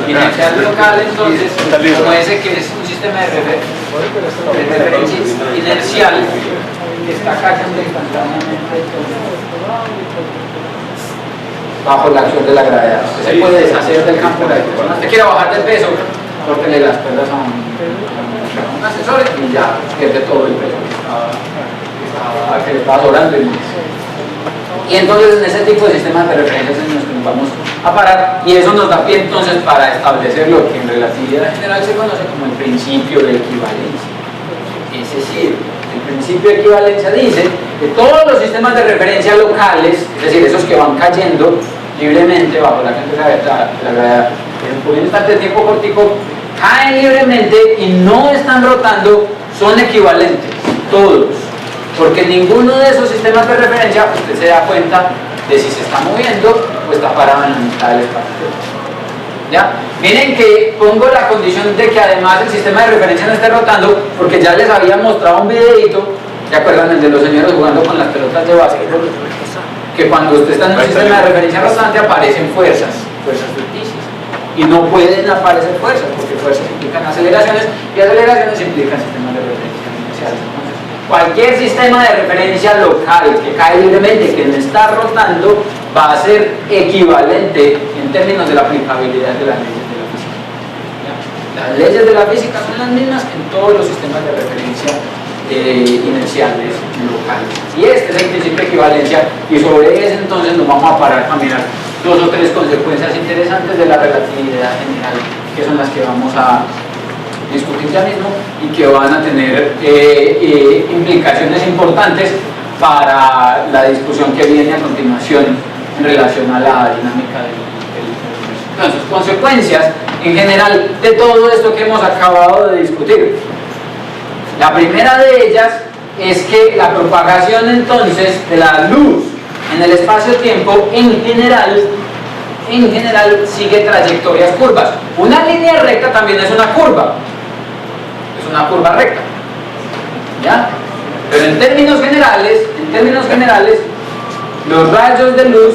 inercial local, entonces, como ese que es un sistema de referencia inercial que está cayendo instantáneamente bajo la acción de la gravedad. Usted se puede deshacer del campo de gravitación. Usted quiere bajar de peso, córtele las cuerdas a un ascensor y ya pierde todo el peso que le estaba sobrando. Y entonces en ese tipo de sistemas de referencias en los que nos vamos a parar, y eso nos da pie entonces para establecer lo que en relatividad general se conoce como el principio de equivalencia. Es decir, el principio de equivalencia dice que todos los sistemas de referencia locales, es decir, esos que van cayendo libremente bajo la acción de la gravedad en un instante de tiempo cortico, caen libremente y no están rotando, son equivalentes, todos. Porque ninguno de esos sistemas de referencia usted se da cuenta de si se está moviendo o está parado en la mitad del espacio. ¿Ya? Miren que pongo la condición de que además el sistema de referencia no esté rotando, porque ya les había mostrado un videito, ¿se acuerdan? El de los señores jugando con las pelotas de básquetbol, que cuando usted está en un sistema de referencia rotante aparecen fuerzas ficticias, y no pueden aparecer fuerzas, porque fuerzas implican aceleraciones, y aceleraciones implican sistemas de referencia inerciales. Cualquier sistema de referencia local que cae libremente, que no está rotando, va a ser equivalente en términos de la aplicabilidad de las leyes de la física. ¿Ya? Las leyes de la física son las mismas en todos los sistemas de referencia inerciales locales. Y este es el principio de equivalencia, y sobre ese entonces nos vamos a parar a mirar dos o tres consecuencias interesantes de la relatividad general, que son las que vamos a discutir ya mismo y que van a tener implicaciones importantes para la discusión que viene a continuación en relación a la dinámica del universo. Entonces, consecuencias en general de todo esto que hemos acabado de discutir. La primera de ellas es que la propagación entonces de la luz en el espacio-tiempo en general sigue trayectorias curvas. Una línea recta también es una curva. Es una curva recta, ¿ya? Pero en términos generales, los rayos de luz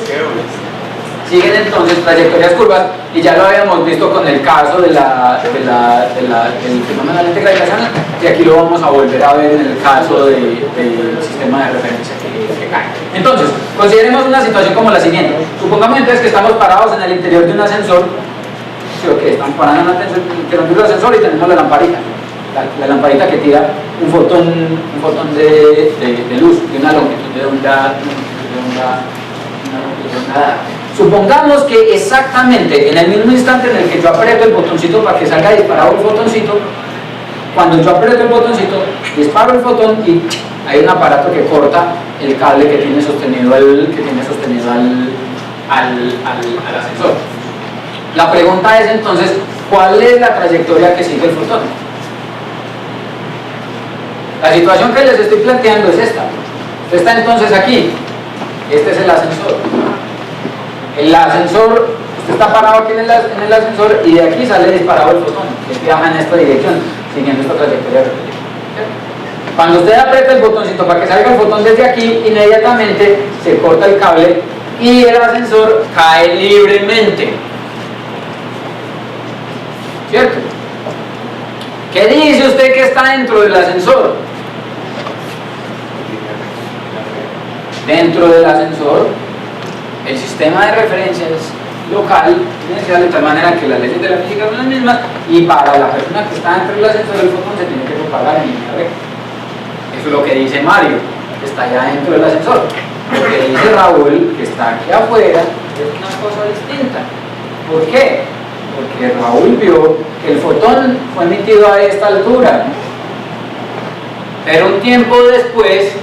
siguen entonces trayectorias curvas, y ya lo habíamos visto con el caso del fenómeno de la lente gravitacional, y aquí lo vamos a volver a ver en el caso del sistema de referencia que cae. Entonces, consideremos una situación como la siguiente. Supongamos entonces que estamos parados en el interior de un ascensor, ¿sí o qué? Estamos parados en el interior de un ascensor y tenemos la lamparita. La lamparita que tira un fotón de luz de una longitud de onda dada. Supongamos que exactamente en el mismo instante en el que yo aprieto el botoncito para que salga disparado el fotoncito, cuando yo aprieto el botoncito, disparo el fotón y hay un aparato que corta el cable que tiene sostenido al ascensor. La pregunta es entonces, ¿cuál es la trayectoria que sigue el fotón? La situación que les estoy planteando es esta. Usted está entonces aquí. Este es el ascensor. El ascensor, usted está parado aquí en el ascensor y de aquí sale disparado el fotón, que viaja en esta dirección, siguiendo esta trayectoria. Cuando usted aprieta el botoncito para que salga el fotón desde aquí, inmediatamente se corta el cable y el ascensor cae libremente. ¿Cierto? ¿Qué dice usted que está dentro del ascensor? Dentro del ascensor, el sistema de referencia es local, inercial, de tal manera que las leyes de la física son las mismas, y para la persona que está dentro del ascensor, el fotón se tiene que propagar en línea recta. Eso es lo que dice Mario, que está allá dentro del ascensor. Lo que dice Raúl, que está aquí afuera, es una cosa distinta. ¿Por qué? Porque Raúl vio que el fotón fue emitido a esta altura, pero un tiempo después,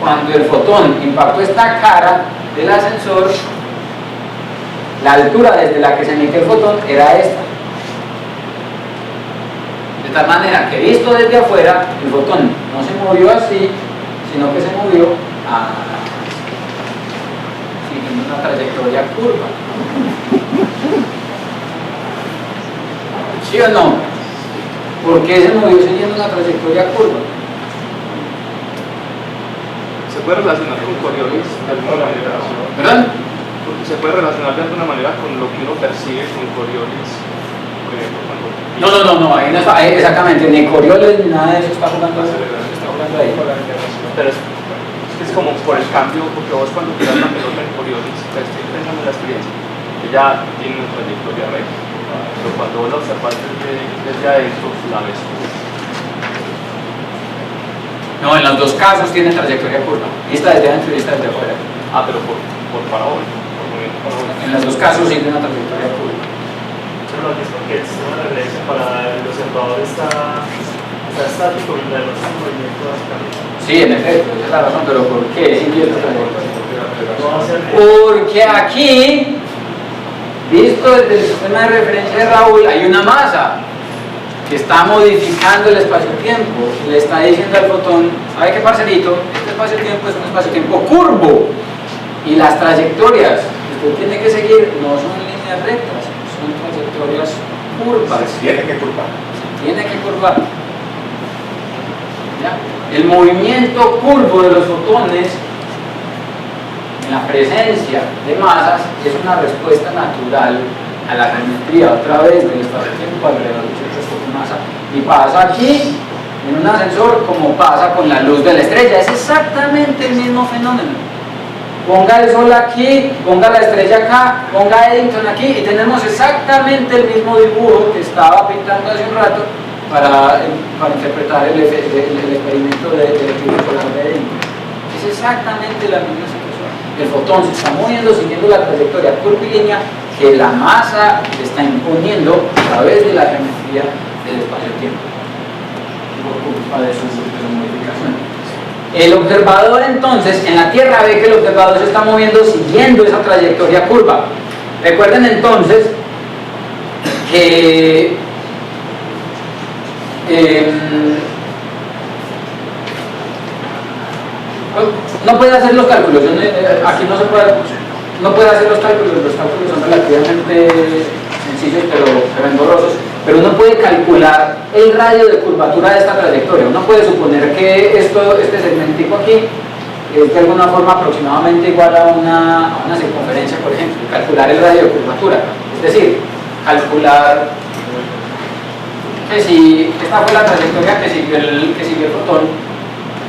cuando el fotón impactó esta cara del ascensor, la altura desde la que se emite el fotón era esta. De tal manera que visto desde afuera, el fotón no se movió así, sino que se movió siguiendo una trayectoria curva. ¿Sí o no? ¿Por qué se movió siguiendo una trayectoria curva? ¿Se puede relacionar con Coriolis de alguna manera? ¿Perdón? se puede relacionar de alguna manera con lo que uno percibe con Coriolis, por ejemplo, cuando... No, ahí no está, exactamente, ni Coriolis ni nada de eso está jugando ahí. Pero es como por el cambio, porque vos cuando tiras la pelota en Coriolis, pues, estoy pensando en la experiencia, ella tiene una trayectoria recta, pero cuando vos la observas desde adentro, la ves. No, en los dos casos tiene trayectoria curva, vista desde adentro y vista desde afuera. Ah, pero por parabólico, por movimiento parabólico. En los dos casos sí tiene una trayectoria curva. Pero lo que es porque el sistema de referencia para el observador está estático y la demás movimiento básicamente. Sí, en efecto, esa es la razón, pero ¿por qué? Sí, esta trayectoria. No va a ser Porque aquí, visto desde el sistema de referencia de Raúl, hay una masa que está modificando el espacio-tiempo y le está diciendo al fotón, ¿sabe qué, parcerito? Este espacio-tiempo es un espacio-tiempo curvo y las trayectorias que usted tiene que seguir no son líneas rectas, son trayectorias curvas. Tiene que curvar. Tiene que curvar. ¿Ya? El movimiento curvo de los fotones en la presencia de masas es una respuesta natural a la geometría otra vez del espacio-tiempo alrededor de ciertas masa. Y pasa aquí en un ascensor como pasa con la luz de la estrella, es exactamente el mismo fenómeno. Ponga el sol aquí, ponga la estrella acá, ponga Eddington aquí y tenemos exactamente el mismo dibujo que estaba pintando hace un rato para interpretar el experimento del equilibrio polar de Eddington. Es exactamente la misma situación. El fotón se está moviendo siguiendo la trayectoria curvilínea que la masa le está imponiendo a través de la geometría del espacio-tiempo por culpa de su modificación. El observador entonces en la Tierra ve que el observador se está moviendo siguiendo esa trayectoria curva. Recuerden entonces que no puede hacer los cálculos, aquí no se puede, no puede hacer los cálculos son relativamente sencillos pero engorrosos, pero uno puede calcular el radio de curvatura de esta trayectoria. Uno puede suponer que este segmentico aquí es de alguna forma aproximadamente igual a una circunferencia, por ejemplo, calcular el radio de curvatura, es decir, calcular que si esta fue la trayectoria que siguió el fotón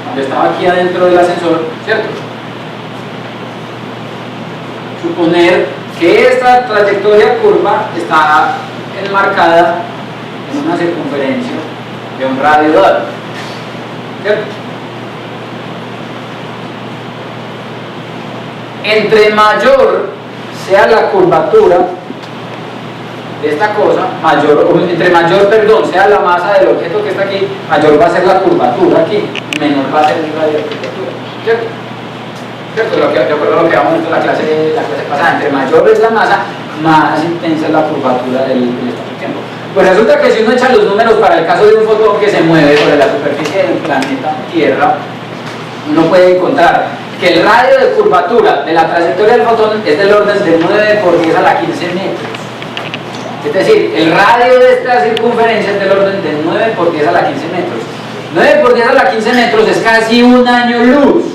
cuando estaba aquí adentro del ascensor, ¿cierto? Suponer que esta trayectoria curva está enmarcada en una circunferencia de un radio dado, ¿cierto? Entre mayor sea la curvatura de esta cosa, entre mayor sea la masa del objeto que está aquí, mayor va a ser la curvatura aquí, menor va a ser el radio de curvatura, ¿cierto? ¿Cierto? Yo recuerdo lo que habíamos visto en la clase pasada, entre mayor es la masa, más intensa es la curvatura del espacio-tiempo. Pues resulta que si uno echa los números para el caso de un fotón que se mueve sobre la superficie del planeta Tierra, uno puede encontrar que el radio de curvatura de la trayectoria del fotón es del orden de 9 por 10 a la 15 metros. Es decir, el radio de esta circunferencia es del orden de 9 por 10 a la 15 metros. 9 por 10 a la 15 metros es casi un año luz.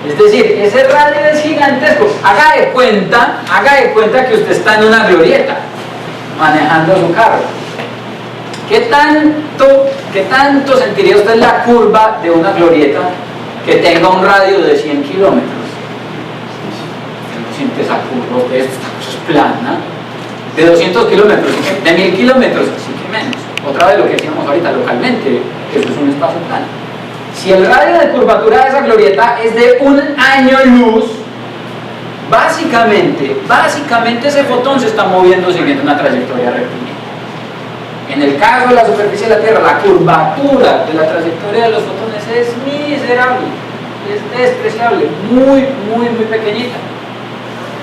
Es decir, ese radio es gigantesco. Haga de cuenta que usted está en una glorieta manejando su carro. ¿Qué tanto sentiría usted la curva de una glorieta que tenga un radio de 100 kilómetros? No siente esa curva, esta cosa es plana. De 200 kilómetros, de 1000 kilómetros, así que menos. Otra vez lo que decíamos ahorita localmente, que eso es un espacio plano. Si el radio de curvatura de esa glorieta es de un año luz, básicamente ese fotón se está moviendo siguiendo una trayectoria rectilínea. En el caso de la superficie de la Tierra, la curvatura de la trayectoria de los fotones es miserable, es despreciable, muy pequeñita,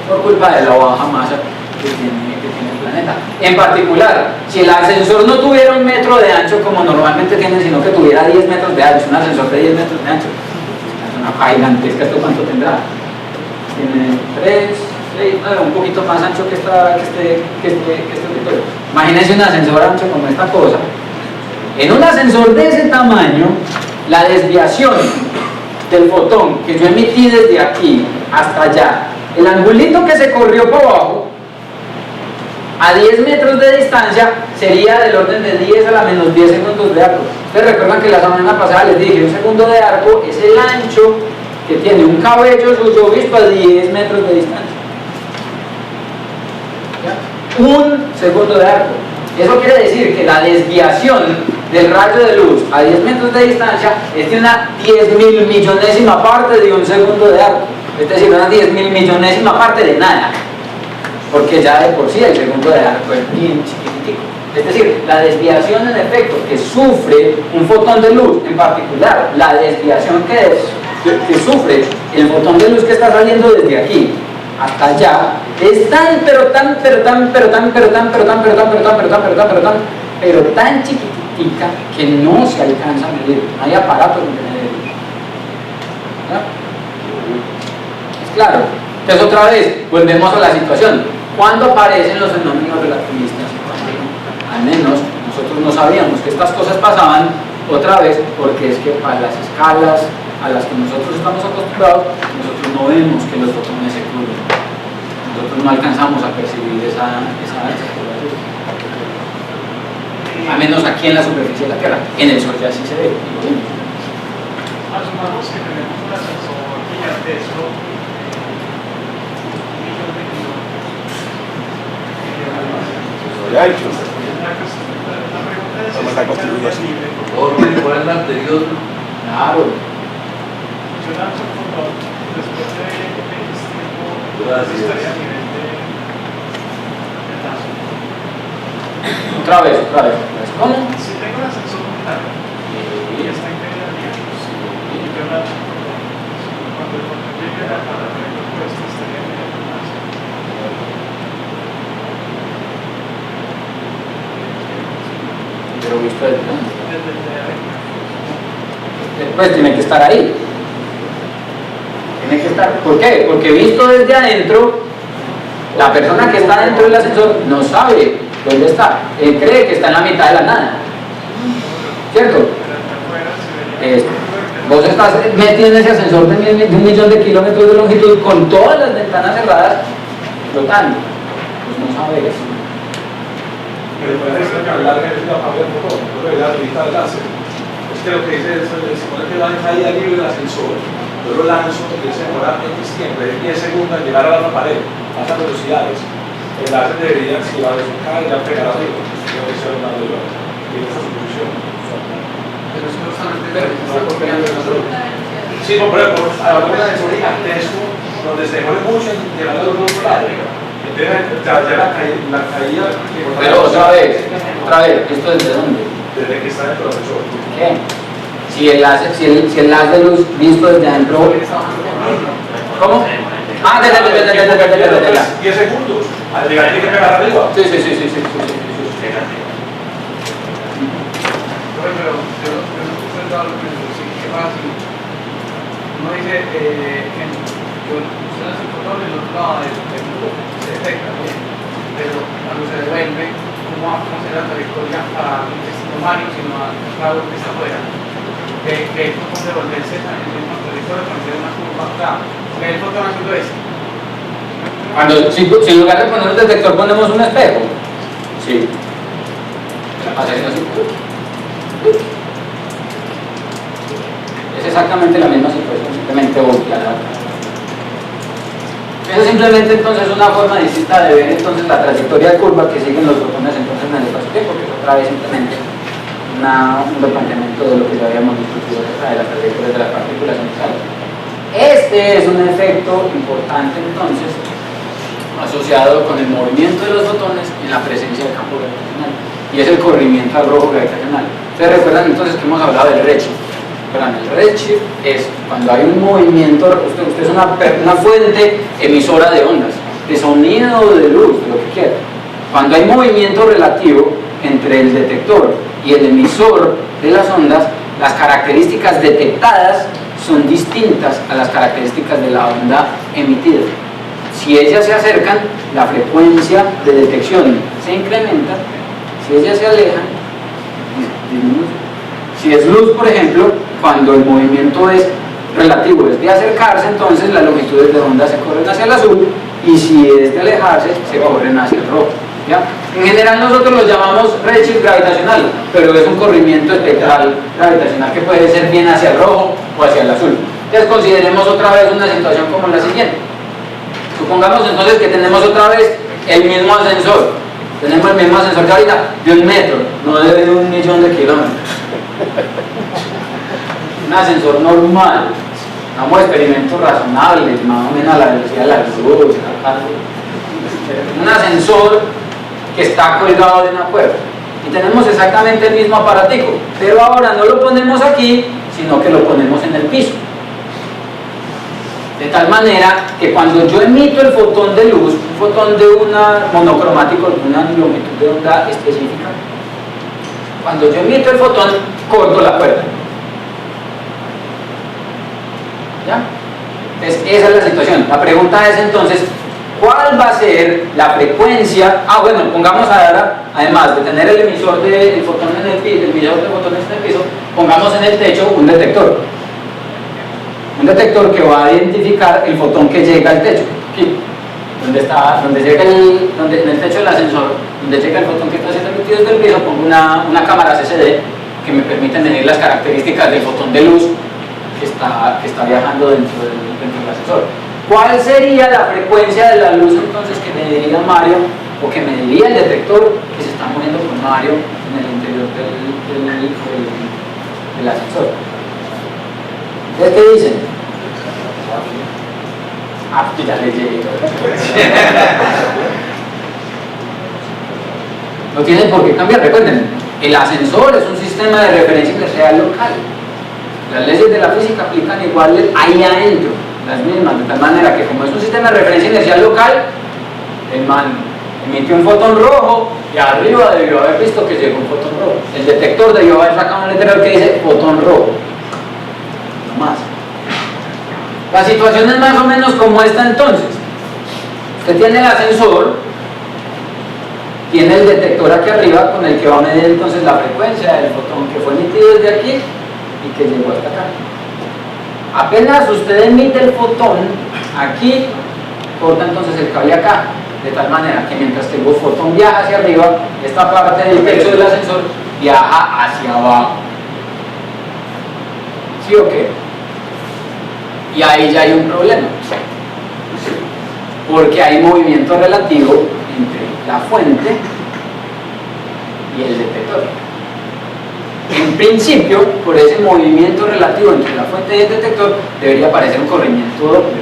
por culpa de la baja masa que tiene el planeta. En particular, si el ascensor no tuviera 1 metro de ancho como normalmente tiene, sino que tuviera 10 metros de ancho, un ascensor de 10 metros de ancho, es una gigantesca. ¿Esto cuánto tendrá? Tiene 3, 6, no, un poquito más ancho que este auditorio. Imagínense un ascensor ancho como esta cosa. En un ascensor de ese tamaño, la desviación del fotón que yo emití desde aquí hasta allá, el angulito que se corrió por abajo, a 10 metros de distancia, sería del orden de 10 a la menos 10 segundos de arco. Ustedes recuerdan que la semana pasada les dije, un segundo de arco es el ancho que tiene un cabello suyo visto a 10 metros de distancia. ¿Ya? Un segundo de arco. Eso quiere decir que la desviación del rayo de luz a 10 metros de distancia es de una 10.000 millonésima parte de un segundo de arco. Es decir, una 10.000 millonésima parte de nada. Porque ya de por sí el segundo de arco es bien chiquitico. Es decir, la desviación en efecto que sufre un fotón de luz, en particular la desviación que sufre el fotón de luz que está saliendo desde aquí hasta allá, es tan chiquitica que no se alcanza a medir. No hay aparato donde medir. ¿Es claro? Entonces otra vez, volvemos a la situación. ¿Cuándo aparecen los fenómenos relativistas? Al menos nosotros no sabíamos que estas cosas pasaban, otra vez, porque es que para las escalas a las que nosotros estamos acostumbrados, nosotros no vemos que los fotones se cruzan. Nosotros no alcanzamos a percibir esa curvatura. A menos aquí en la superficie de la Tierra. En el Sol ya sí se ve. Asumamos que tenemos un ascensor gigantesco, 1 millón de kilómetros. Ya hecho. La pregunta es: ¿cómo está construido así? Por el anterior. Claro. yo lanzo un fotón, después de X tiempo, Gracias. estaría a nivel de lazo. Otra vez. ¿Cómo? Si tengo un ascensor muy largo y está integrado y yo lanzo un fotón, cuando el fotón llegue a la red opuesta, estaría a nivel de lazo. Pero visto desde dónde. Desde el de arriba. Pues tiene que estar ahí. Tiene que estar. ¿Por qué? Porque visto desde adentro, la persona que está dentro del ascensor no sabe dónde está. Él cree que está en la mitad de la nada. ¿Cierto? Vos estás metido en ese ascensor de 1 millón de kilómetros de longitud con todas las ventanas cerradas, flotando. Pues no sabes. Pero puede ser que hablar de la familia del fotón, no de la vista del láser. Es que lo que dice es, se supone que va a caída libre del ascensor, yo lo lanzo, que se demora X tiempo, de 10 segundos en llegar a la otra pared, a altas velocidades. El láser debería, si va a caer, ya pegar arriba, no que sea una de las. Y esa suposición. Pero es que no están Sí, no, pero hay un ascensor gigantesco donde se demora mucho en llegar al otro lado. Entonces, ya la caída. Pero otra vez, ¿esto desde dónde? Desde que está dentro del ascensor. ¿Qué? Si el haz de luz visto desde adentro. ¿Cómo? Ah, de 10 segundos. Al llegar tiene que pegar arriba. Sí. Pero yo no he observado lo que sí, ¿qué pasa si uno dice que usted hace el fotón y el otro lado se detecta bien, pero cuando se devuelve, ¿cómo hace la trayectoria a un destino humano, sino al lado que está afuera? Que el fotón devolverse en la misma trayectoria cuando tiene una curva acá, que el fotón haciendo esto. Si en lugar de poner un detector ponemos un espejo. Sí. Haciendo así. Es exactamente la misma situación, simplemente obvia. Eso es simplemente entonces una forma distinta de ver entonces la trayectoria de curva que siguen los fotones entonces en el espacio-tiempo, que es otra vez simplemente un replanteamiento de lo que ya habíamos discutido acerca de las trayectorias de las partículas iniciales. Este es un efecto importante entonces asociado con el movimiento de los fotones en la presencia del campo gravitacional, y es el corrimiento al rojo gravitacional. ¿Ustedes recuerdan entonces que hemos hablado del redshift? El redshift es cuando hay un movimiento, usted es una fuente emisora de ondas, de sonido o de luz, de lo que quiera. Cuando hay movimiento relativo entre el detector y el emisor de las ondas, las características detectadas son distintas a las características de la onda emitida. Si ellas se acercan, la frecuencia de detección se incrementa. Si ellas se alejan, disminuye. Si es luz, por ejemplo, cuando el movimiento es relativo es de acercarse, entonces las longitudes de onda se corren hacia el azul, y si es de alejarse, se corren hacia el rojo. ¿Ya? En general nosotros lo llamamos redshift gravitacional, pero es un corrimiento espectral gravitacional que puede ser bien hacia el rojo o hacia el azul. Entonces consideremos otra vez una situación como la siguiente. Supongamos entonces que tenemos otra vez el mismo ascensor. Tenemos el mismo ascensor que ahorita de 1 metro, no de 1.000.000 de kilómetros. Un ascensor normal, damos experimentos razonables, más o menos a la velocidad de la luz, un ascensor que está colgado de una cuerda. Y tenemos exactamente el mismo aparatico, pero ahora no lo ponemos aquí, sino que lo ponemos en el piso. De tal manera que cuando yo emito el fotón de luz, un fotón de una monocromático, de una longitud de onda específica, cuando yo emito el fotón, corto la cuerda. ¿Ya? Entonces, esa es la situación. La pregunta es entonces, ¿cuál va a ser la frecuencia? Bueno, pongamos ahora, además de tener el emisor de fotón en el piso, el emisor de fotones en el piso, pongamos en el techo un detector. Un detector que va a identificar el fotón que llega al techo. Aquí, donde llega en el techo del ascensor, donde llega el fotón que está siendo emitido desde el piso, pongo una cámara CCD que me permite medir las características del fotón de luz que está viajando dentro del ascensor. ¿Cuál sería la frecuencia de la luz entonces que mediría Mario o que mediría el detector que se está moviendo con Mario en el interior del ascensor? ¿Ustedes qué dicen? Pues ya les llegué. No tienen por qué cambiar. Recuerden, el ascensor es un sistema de referencia inercial local. Las leyes de la física aplican igual ahí adentro, las mismas, de tal manera que como es un sistema de referencia inercial local, el man emite un fotón rojo y arriba debió haber visto que llegó un fotón rojo. El detector debió haber sacado un letrero que dice fotón rojo. No más. La situación es más o menos como esta entonces. Usted tiene el ascensor, tiene el detector aquí arriba con el que va a medir entonces la frecuencia del fotón que fue emitido desde aquí y que llegó hasta acá. Apenas usted emite el fotón, aquí corta entonces el cable acá, de tal manera que mientras que el fotón viaja hacia arriba, esta parte del techo del ascensor viaja hacia abajo. ¿Sí o qué? Y ahí ya hay un problema, porque hay movimiento relativo entre la fuente y el detector. En principio, por ese movimiento relativo entre la fuente y el detector, debería aparecer un corrimiento doble,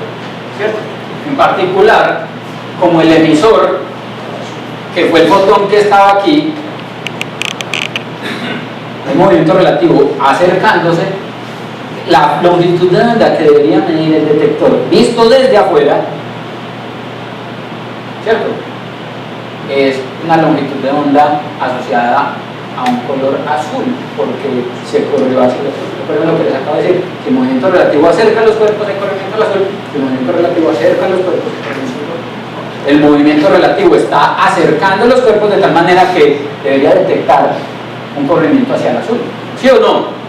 ¿cierto? En particular, como el emisor, que fue el fotón que estaba aquí, el movimiento relativo acercándose, la longitud de onda que debería medir el detector visto desde afuera, ¿cierto? Es una longitud de onda asociada a un color azul, porque se corrió hacia el azul. Recuerden lo que les acabo de decir: si el movimiento relativo acerca los cuerpos, hay corrimiento al azul; si el movimiento relativo acerca los cuerpos, hay corrimiento al azul. El movimiento relativo está acercando los cuerpos de tal manera que debería detectar un corrimiento hacia el azul. ¿Sí o no?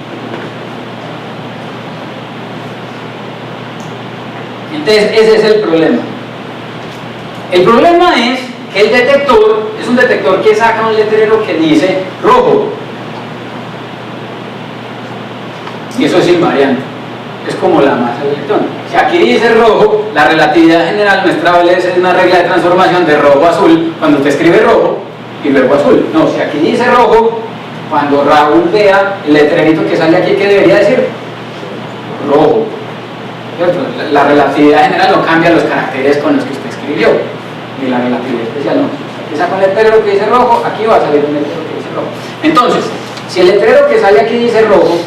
Entonces, ese es el problema. El problema es que el detector es un detector que saca un letrero que dice rojo. Y eso es invariante. Es como la masa del electrón. Si aquí dice rojo, la relatividad general no establece una regla de transformación de rojo a azul cuando usted escribe rojo y luego azul. No, si aquí dice rojo, cuando Raúl vea el letrerito que sale aquí, ¿qué debería decir? Rojo. La relatividad general no cambia los caracteres con los que usted escribió, ni la relatividad especial no. Aquí saca un letrero que dice rojo, aquí va a salir un letrero que dice rojo. Entonces, si el letrero que sale aquí dice rojo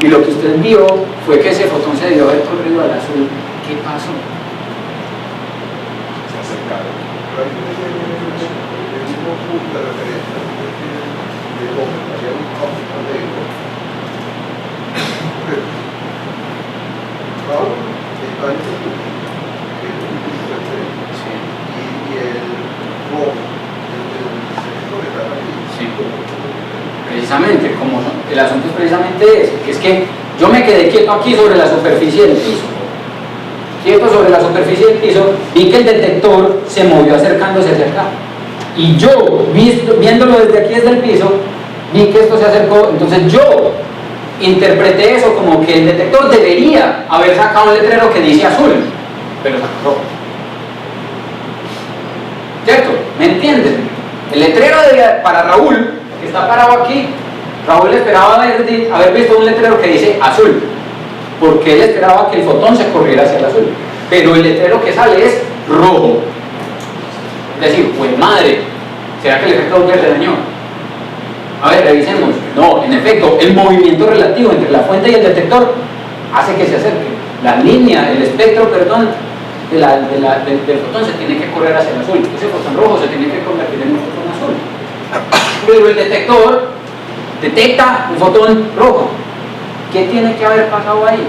y lo que usted vio fue que ese fotón se debió haber corrido al azul, ¿qué pasó? Se acercaron. Pero ahí tiene el mismo punto de referencia de cómo había un código de Raúl está en ese punto, que es un punto de referencia, y el rojo, el sector está aquí. Sí. Precisamente, como el asunto es precisamente ese, que es que Yo me quedé quieto aquí sobre la superficie del piso. Quieto sobre la superficie del piso, vi que el detector se movió acercándose hacia acá. Y yo, viéndolo desde aquí, desde el piso, vi que esto se acercó. Entonces yo interpreté eso como que el detector debería haber sacado un letrero que dice azul, pero sacó rojo. ¿Cierto? ¿Me entienden? El letrero para Raúl, que está parado aquí, Raúl esperaba haber visto un letrero que dice azul, porque él esperaba que el fotón se corriera hacia el azul, pero el letrero que sale es rojo. Es decir, pues madre, ¿será que el efecto Doppler se dañó? A ver, revisemos. No, en efecto, el movimiento relativo entre la fuente y el detector hace que se acerque. La línea, el espectro, perdón, del fotón se tiene que correr hacia el azul. Ese fotón rojo se tiene que convertir en un fotón azul. Pero el detector detecta un fotón rojo. ¿Qué tiene que haber pasado ahí?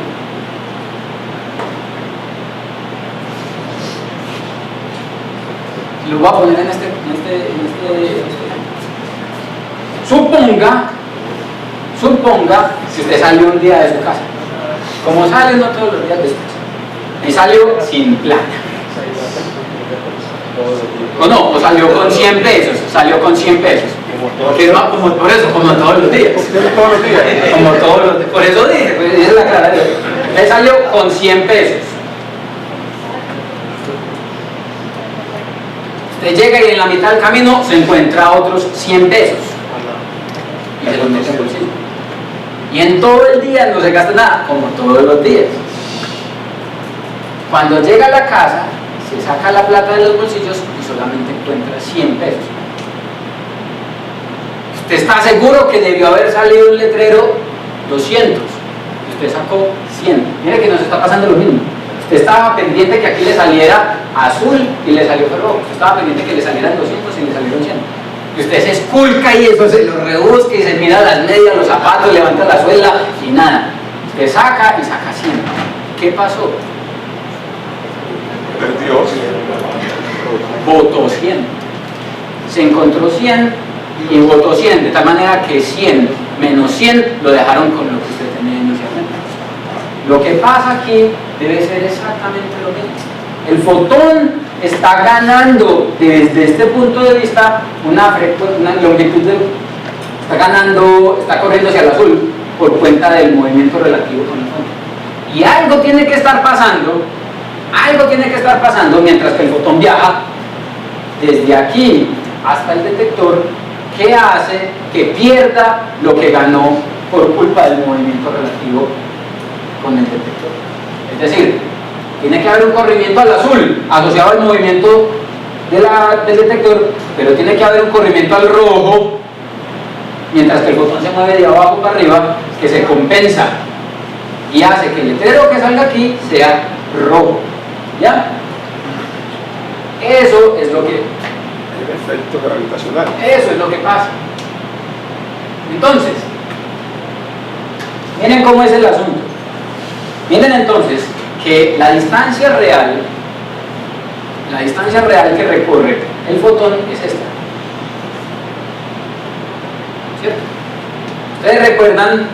Lo voy a poner en este. Suponga que usted salió un día de su casa. Como sale no todos los días de su casa. Y salió sin plata. O no, o salió con 100 pesos. Salió con 100 pesos. Porque no, como por eso, como todos los días. Como todos los días. Por eso dije, pues esa es la aclaración. Él salió con 100 pesos. Usted llega y en la mitad del camino se encuentra otros 100 pesos. Y se los mete en el bolsillo. Y en todo el día no se gasta nada, como todos los días. Cuando llega a la casa, se saca la plata de los bolsillos y solamente encuentra 100 pesos. Usted está seguro que debió haber salido un letrero 200. Usted sacó 100. Mire que nos está pasando lo mismo. Usted estaba pendiente que aquí le saliera azul y le salió rojo. Usted estaba pendiente que le salieran 200 y le salieron 100. Y usted se esculca y eso se lo rebusca y se mira las medias, los zapatos, levanta la suela y nada. Usted saca y saca 100. ¿Qué pasó? Perdió. Votó 100. Se encontró 100 y votó 100, de tal manera que 100 menos 100 lo dejaron con lo que usted tenía inicialmente. Lo que pasa aquí debe ser exactamente lo mismo. El fotón está ganando desde este punto de vista una longitud está corriendo hacia el azul por cuenta del movimiento relativo con el fotón. Y algo tiene que estar pasando mientras que el fotón viaja desde aquí hasta el detector, que hace que pierda lo que ganó por culpa del movimiento relativo con el detector. Es decir, tiene que haber un corrimiento al azul asociado al movimiento del detector, pero tiene que haber un corrimiento al rojo, mientras que el fotón se mueve de abajo para arriba, que se compensa y hace que el letrero que salga aquí sea rojo. ¿Ya? Eso es lo que... El efecto gravitacional. Eso es lo que pasa. Entonces, miren cómo es el asunto. Miren entonces que la distancia real que recorre el fotón es esta. ¿Cierto? Ustedes recuerdan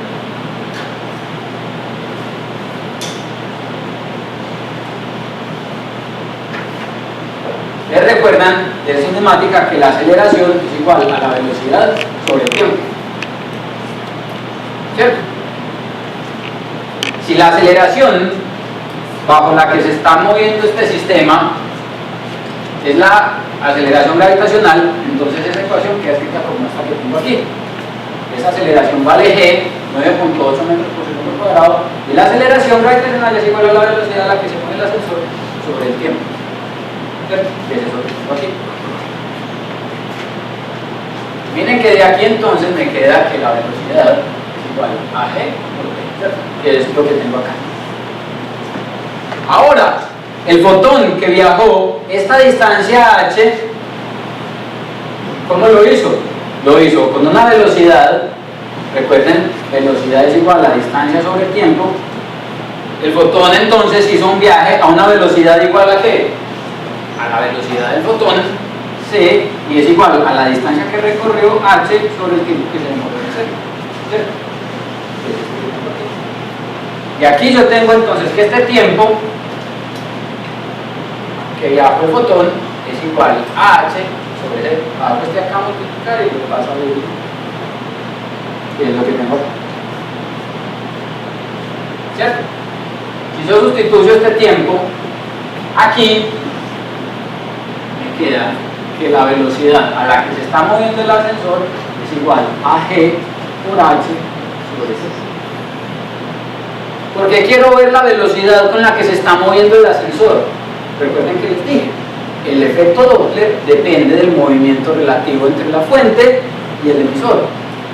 de cinemática que la aceleración es igual a la velocidad sobre el tiempo. ¿Cierto? Si la aceleración bajo la que se está moviendo este sistema es la aceleración gravitacional, entonces esa ecuación queda escrita como esta que tengo aquí. Esa aceleración vale g, 9.8 metros por segundo cuadrado, y la aceleración gravitacional es igual a la velocidad a la que se pone el ascensor sobre el tiempo. ¿Cierto? Que es eso que tengo aquí. Miren que de aquí entonces me queda que la velocidad es igual a g por t, ¿cierto? Que es lo que tengo acá. Ahora, el fotón que viajó esta distancia h, ¿cómo lo hizo? Lo hizo con una velocidad, recuerden, velocidad es igual a la distancia sobre el tiempo. El fotón entonces hizo un viaje a una velocidad igual a ¿qué? A la velocidad del fotón, c, y es igual a la distancia que recorrió h sobre el tiempo que se demoró en hacer. ¿Cierto? Y aquí yo tengo entonces que este tiempo que viajó el fotón es igual a h sobre c. Hago este acá multiplicar y lo paso a dividir. Y es lo que tengo acá. ¿Cierto? Si yo sustituyo este tiempo aquí, me queda que la velocidad a la que se está moviendo el ascensor es igual a g por h sobre c. ¿Por qué quiero ver la velocidad con la que se está moviendo el ascensor? Recuerden que les dije, el efecto Doppler depende del movimiento relativo entre la fuente y el emisor,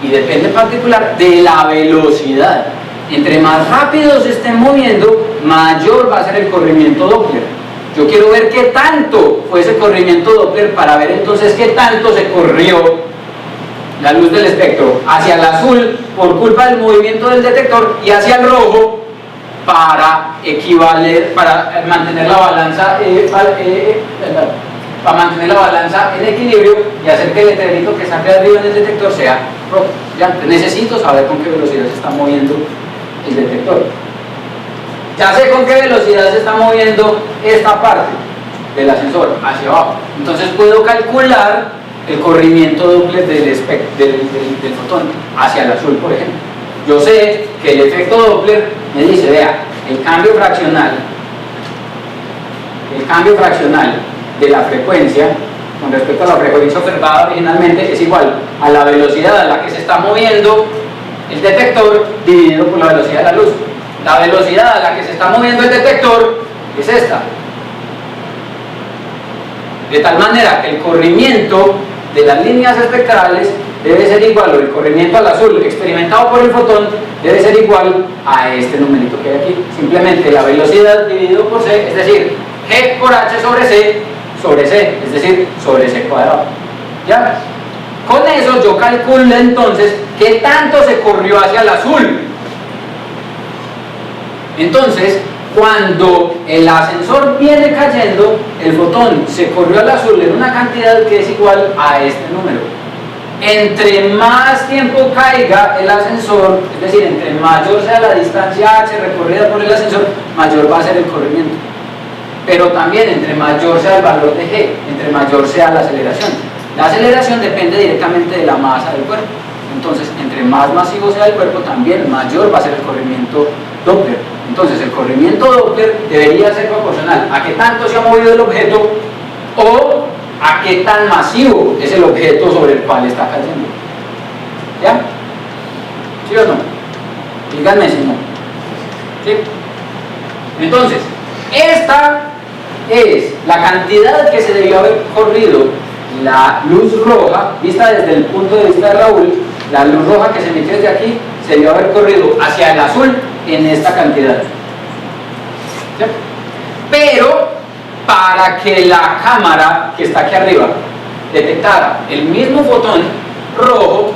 y depende en particular de la velocidad. Entre más rápido se estén moviendo, mayor va a ser el corrimiento Doppler. Yo quiero ver qué tanto fue ese corrimiento Doppler para ver entonces qué tanto se corrió la luz del espectro hacia el azul por culpa del movimiento del detector y hacia el rojo para equivaler, para mantener la balanza para mantener la balanza en equilibrio y hacer que el letrerito que saque arriba en el detector sea rojo. Ya, necesito saber con qué velocidad se está moviendo el detector. Ya sé con qué velocidad se está moviendo esta parte del ascensor hacia abajo. Entonces puedo calcular el corrimiento Doppler del fotón hacia el azul, por ejemplo. Yo sé que el efecto Doppler me dice, vea, el cambio fraccional de la frecuencia con respecto a la frecuencia observada originalmente es igual a la velocidad a la que se está moviendo el detector dividido por la velocidad de la luz. La velocidad a la que se está moviendo el detector es esta. De tal manera que el corrimiento de las líneas espectrales debe ser igual, o el corrimiento al azul experimentado por el fotón debe ser igual a este numerito que hay aquí. Simplemente la velocidad dividido por c, es decir, g por h sobre c, es decir, sobre c cuadrado. ¿Ya? Con eso yo calculo entonces qué tanto se corrió hacia el azul. Entonces, cuando el ascensor viene cayendo, el fotón se corrió al azul en una cantidad que es igual a este número. Entre más tiempo caiga el ascensor, es decir, entre mayor sea la distancia h recorrida por el ascensor, mayor va a ser el corrimiento. Pero también entre mayor sea el valor de g, entre mayor sea la aceleración. La aceleración depende directamente de la masa del cuerpo. Entonces, entre más masivo sea el cuerpo, también mayor va a ser el corrimiento Doppler. Entonces, el corrimiento Doppler debería ser proporcional a qué tanto se ha movido el objeto o a qué tan masivo es el objeto sobre el cual está cayendo. ¿Ya? ¿Sí o no? Díganme si no. ¿Sí? Entonces, esta es la cantidad que se debió haber corrido la luz roja, vista desde el punto de vista de Raúl. La luz roja que se emitió desde aquí se debió haber corrido hacia el azul en esta cantidad. ¿Sí? Pero para que la cámara que está aquí arriba detectara el mismo fotón rojo,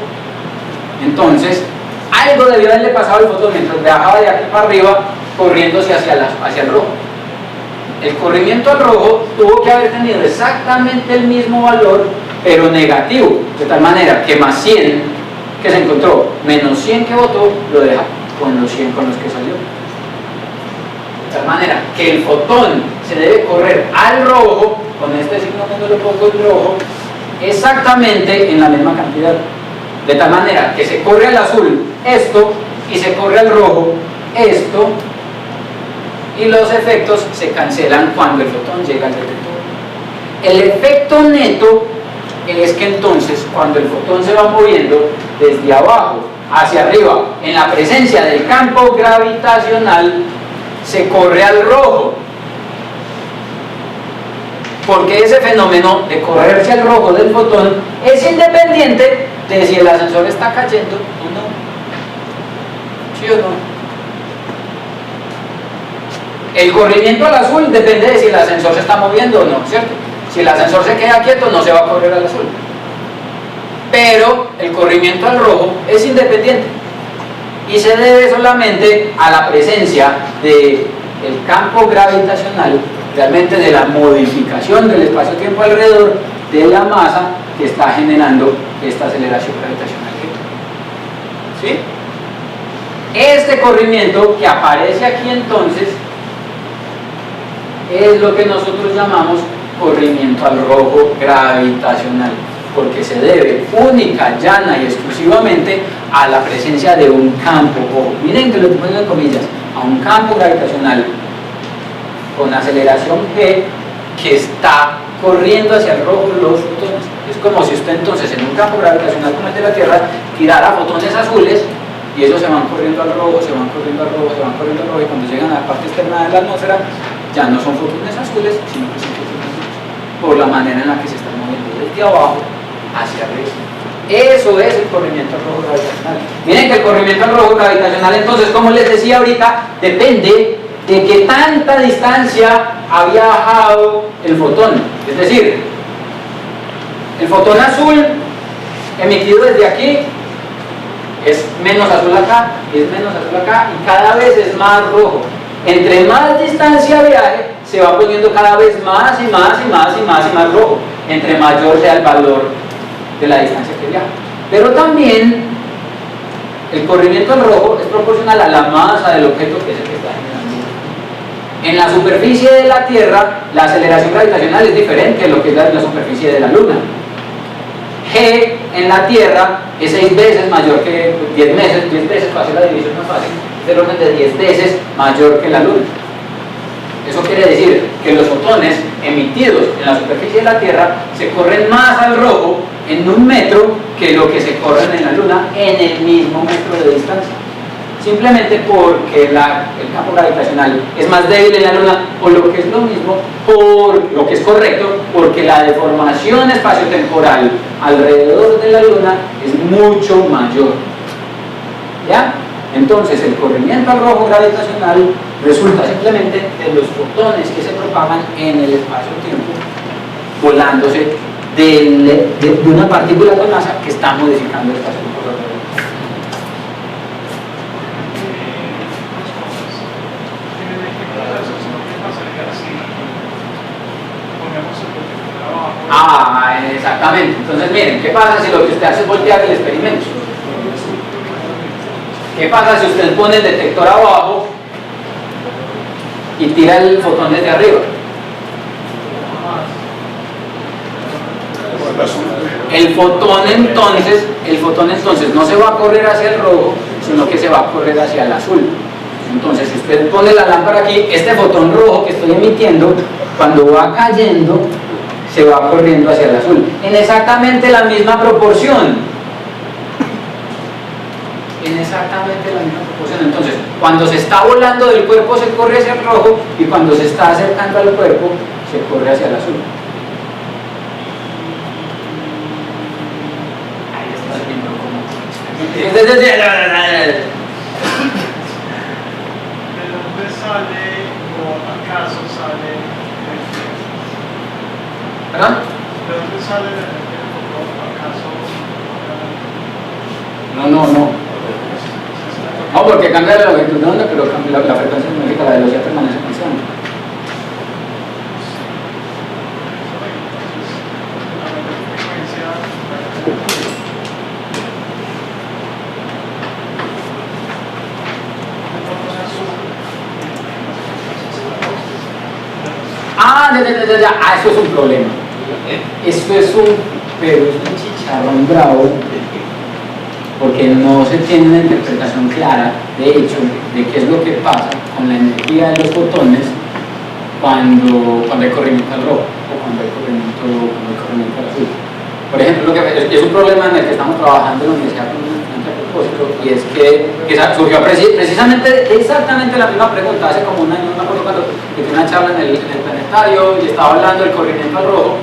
entonces algo debió haberle pasado al fotón mientras viajaba de aquí para arriba corriéndose hacia el rojo. El corrimiento al rojo tuvo que haber tenido exactamente el mismo valor, pero negativo, de tal manera que más 100 que se encontró menos 100 que votó lo deja con los 100 con los que salió. De tal manera que el fotón se debe correr al rojo, con este signo cuando lo pongo en rojo, exactamente en la misma cantidad. De tal manera que se corre al azul esto y se corre al rojo esto, y los efectos se cancelan cuando el fotón llega al detector. El efecto neto es que entonces cuando el fotón se va moviendo desde abajo hacia arriba en la presencia del campo gravitacional, se corre al rojo, porque ese fenómeno de correrse al rojo del fotón es independiente de si el ascensor está cayendo o no. ¿Sí o no? El corrimiento al azul depende de si el ascensor se está moviendo o no, ¿cierto? Si el ascensor se queda quieto, no se va a correr al azul. Pero el corrimiento al rojo es independiente y se debe solamente a la presencia del campo gravitacional, realmente de la modificación del espacio-tiempo alrededor de la masa que está generando esta aceleración gravitacional. ¿Sí? Este corrimiento que aparece aquí entonces es lo que nosotros llamamos corrimiento al rojo gravitacional, porque se debe única, llana y exclusivamente a la presencia de un campo, ojo, miren que lo pongo en comillas, a un campo gravitacional con aceleración G que está corriendo hacia el rojo los fotones. Es como si usted entonces en un campo gravitacional como el de la Tierra tirara fotones azules y ellos se van corriendo al rojo, se van corriendo al rojo, se van corriendo al rojo, y cuando llegan a la parte externa de la atmósfera ya no son fotones azules, sino que son fotones azules, por la manera en la que se están moviendo desde abajo hacia arriba. Eso es el corrimiento al rojo gravitacional. Miren que el corrimiento al rojo gravitacional, entonces, como les decía ahorita, depende de qué tanta distancia ha viajado el fotón. Es decir, el fotón azul emitido desde aquí es menos azul acá, y es menos azul acá, y cada vez es más rojo. Entre más distancia viaje, se va poniendo cada vez más y más y más y más y más rojo, entre mayor sea el valor de la distancia que viaja. Pero también el corrimiento al rojo es proporcional a la masa del objeto que es el que está generando. En la superficie de la Tierra, la aceleración gravitacional es diferente de lo que es la superficie de la Luna. G en la Tierra es 6 veces mayor que 10 veces, para hacer la división más fácil, del orden de 10 veces mayor que la Luna. Eso quiere decir que los fotones emitidos en la superficie de la Tierra se corren más al rojo en 1 metro que lo que se corren en la Luna en el mismo metro de distancia. Simplemente porque el campo gravitacional es más débil en la Luna, o lo que es lo mismo, por lo que es correcto, porque la deformación espaciotemporal alrededor de la Luna es mucho mayor. ¿Ya? Entonces el corrimiento al rojo gravitacional resulta simplemente de los fotones que se propagan en el espacio-tiempo volándose de una partícula con masa que está modificando el espacio-tiempo. Exactamente. Entonces miren, ¿qué pasa si lo que usted hace es voltear el experimento? ¿Qué pasa si usted pone el detector abajo y tira el fotón desde arriba? El fotón entonces no se va a correr hacia el rojo, sino que se va a correr hacia el azul. Entonces, si usted pone la lámpara aquí, este fotón rojo que estoy emitiendo, cuando va cayendo, se va corriendo hacia el azul, en exactamente la misma proporción. Entonces, cuando se está volando del cuerpo se corre hacia el rojo, y cuando se está acercando al cuerpo se corre hacia el azul. Ahí estás viendo cómo. ¿De dónde sale o acaso sale el ¿Perdón? ¿De dónde sale el fotón acaso? No, porque cambia la longitud de onda, pero cambia la frecuencia numérica, la velocidad permanece constante. Eso es un problema. Pero es un chicharrón bravo, porque no se tiene una interpretación clara, de hecho, de qué es lo que pasa con la energía de los fotones cuando hay corrimiento al rojo o cuando hay corrimiento al azul. Por ejemplo, es un problema en el que estamos trabajando en la universidad con un propósito, y es que surgió precisamente exactamente la misma pregunta hace como un año. No me acuerdo cuando hice una charla en el planetario y estaba hablando del corrimiento al rojo,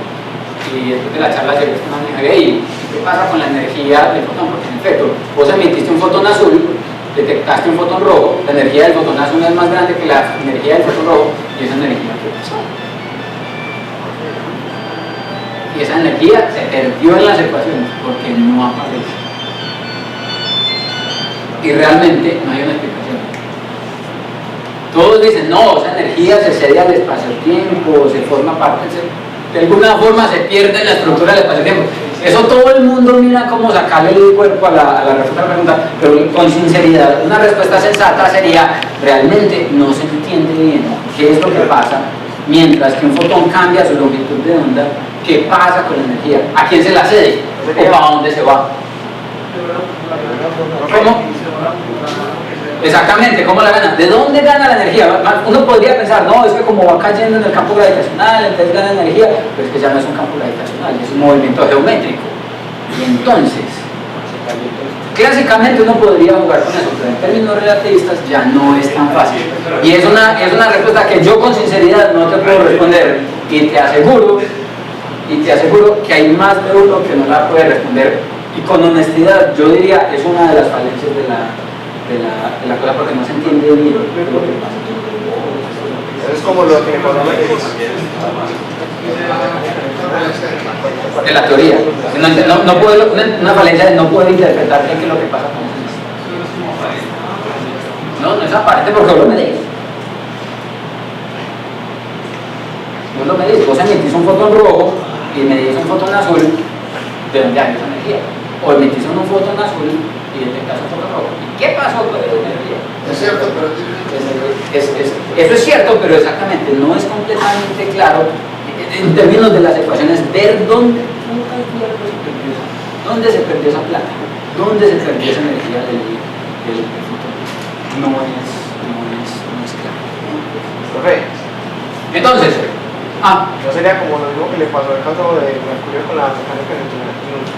y después de la charla llegué a una amiga y ¿qué pasa con la energía del fotón? Porque en efecto, vos emitiste un fotón azul, detectaste un fotón rojo, la energía del fotón azul es más grande que la energía del fotón rojo, y esa energía ¿qué pasó? Y esa energía se perdió en las ecuaciones porque no aparece. Y realmente no hay una explicación. Todos dicen, no, esa energía se cede al espacio-tiempo, se forma parte, de alguna forma se pierde en la estructura del espacio-tiempo. Eso todo el mundo mira cómo sacarle el cuerpo a la respuesta a la pregunta, pero con sinceridad, una respuesta sensata sería: realmente no se entiende bien qué es lo que pasa mientras que un fotón cambia su longitud de onda. ¿Qué pasa con la energía? ¿A quién se la cede? ¿O para dónde se va? ¿Cómo? Exactamente, ¿cómo la gana? ¿De dónde gana la energía? Uno podría pensar, no, es que como va cayendo en el campo gravitacional, entonces gana energía, pero es que ya no es un campo gravitacional, es un movimiento geométrico. Y entonces, clásicamente uno podría jugar con eso, pero en términos relativistas ya no es tan fácil. Y es una respuesta que yo con sinceridad no te puedo responder, y te aseguro que hay más de uno que no la puede responder, y con honestidad yo diría es una de las falencias de la cosa, porque no se entiende bien lo que pasa. Es como lo que de la teoría. Una falencia de no poder interpretar qué es lo que pasa con eso. No es aparente porque vos lo medís. Vos lo medís, vos emitís un fotón rojo y medís un fotón azul, ¿de dónde hay esa energía? O emitís un fotón azul y detectas un fotón rojo. ¿Y qué pasó con esa energía? Es cierto, pero eso es cierto, pero exactamente no es completamente claro en términos de las ecuaciones ver dónde se perdió esa plata, dónde se perdió esa energía del fotón. No es claro. Entonces, no sería como lo mismo que le pasó al caso de Mercurio con la mecánica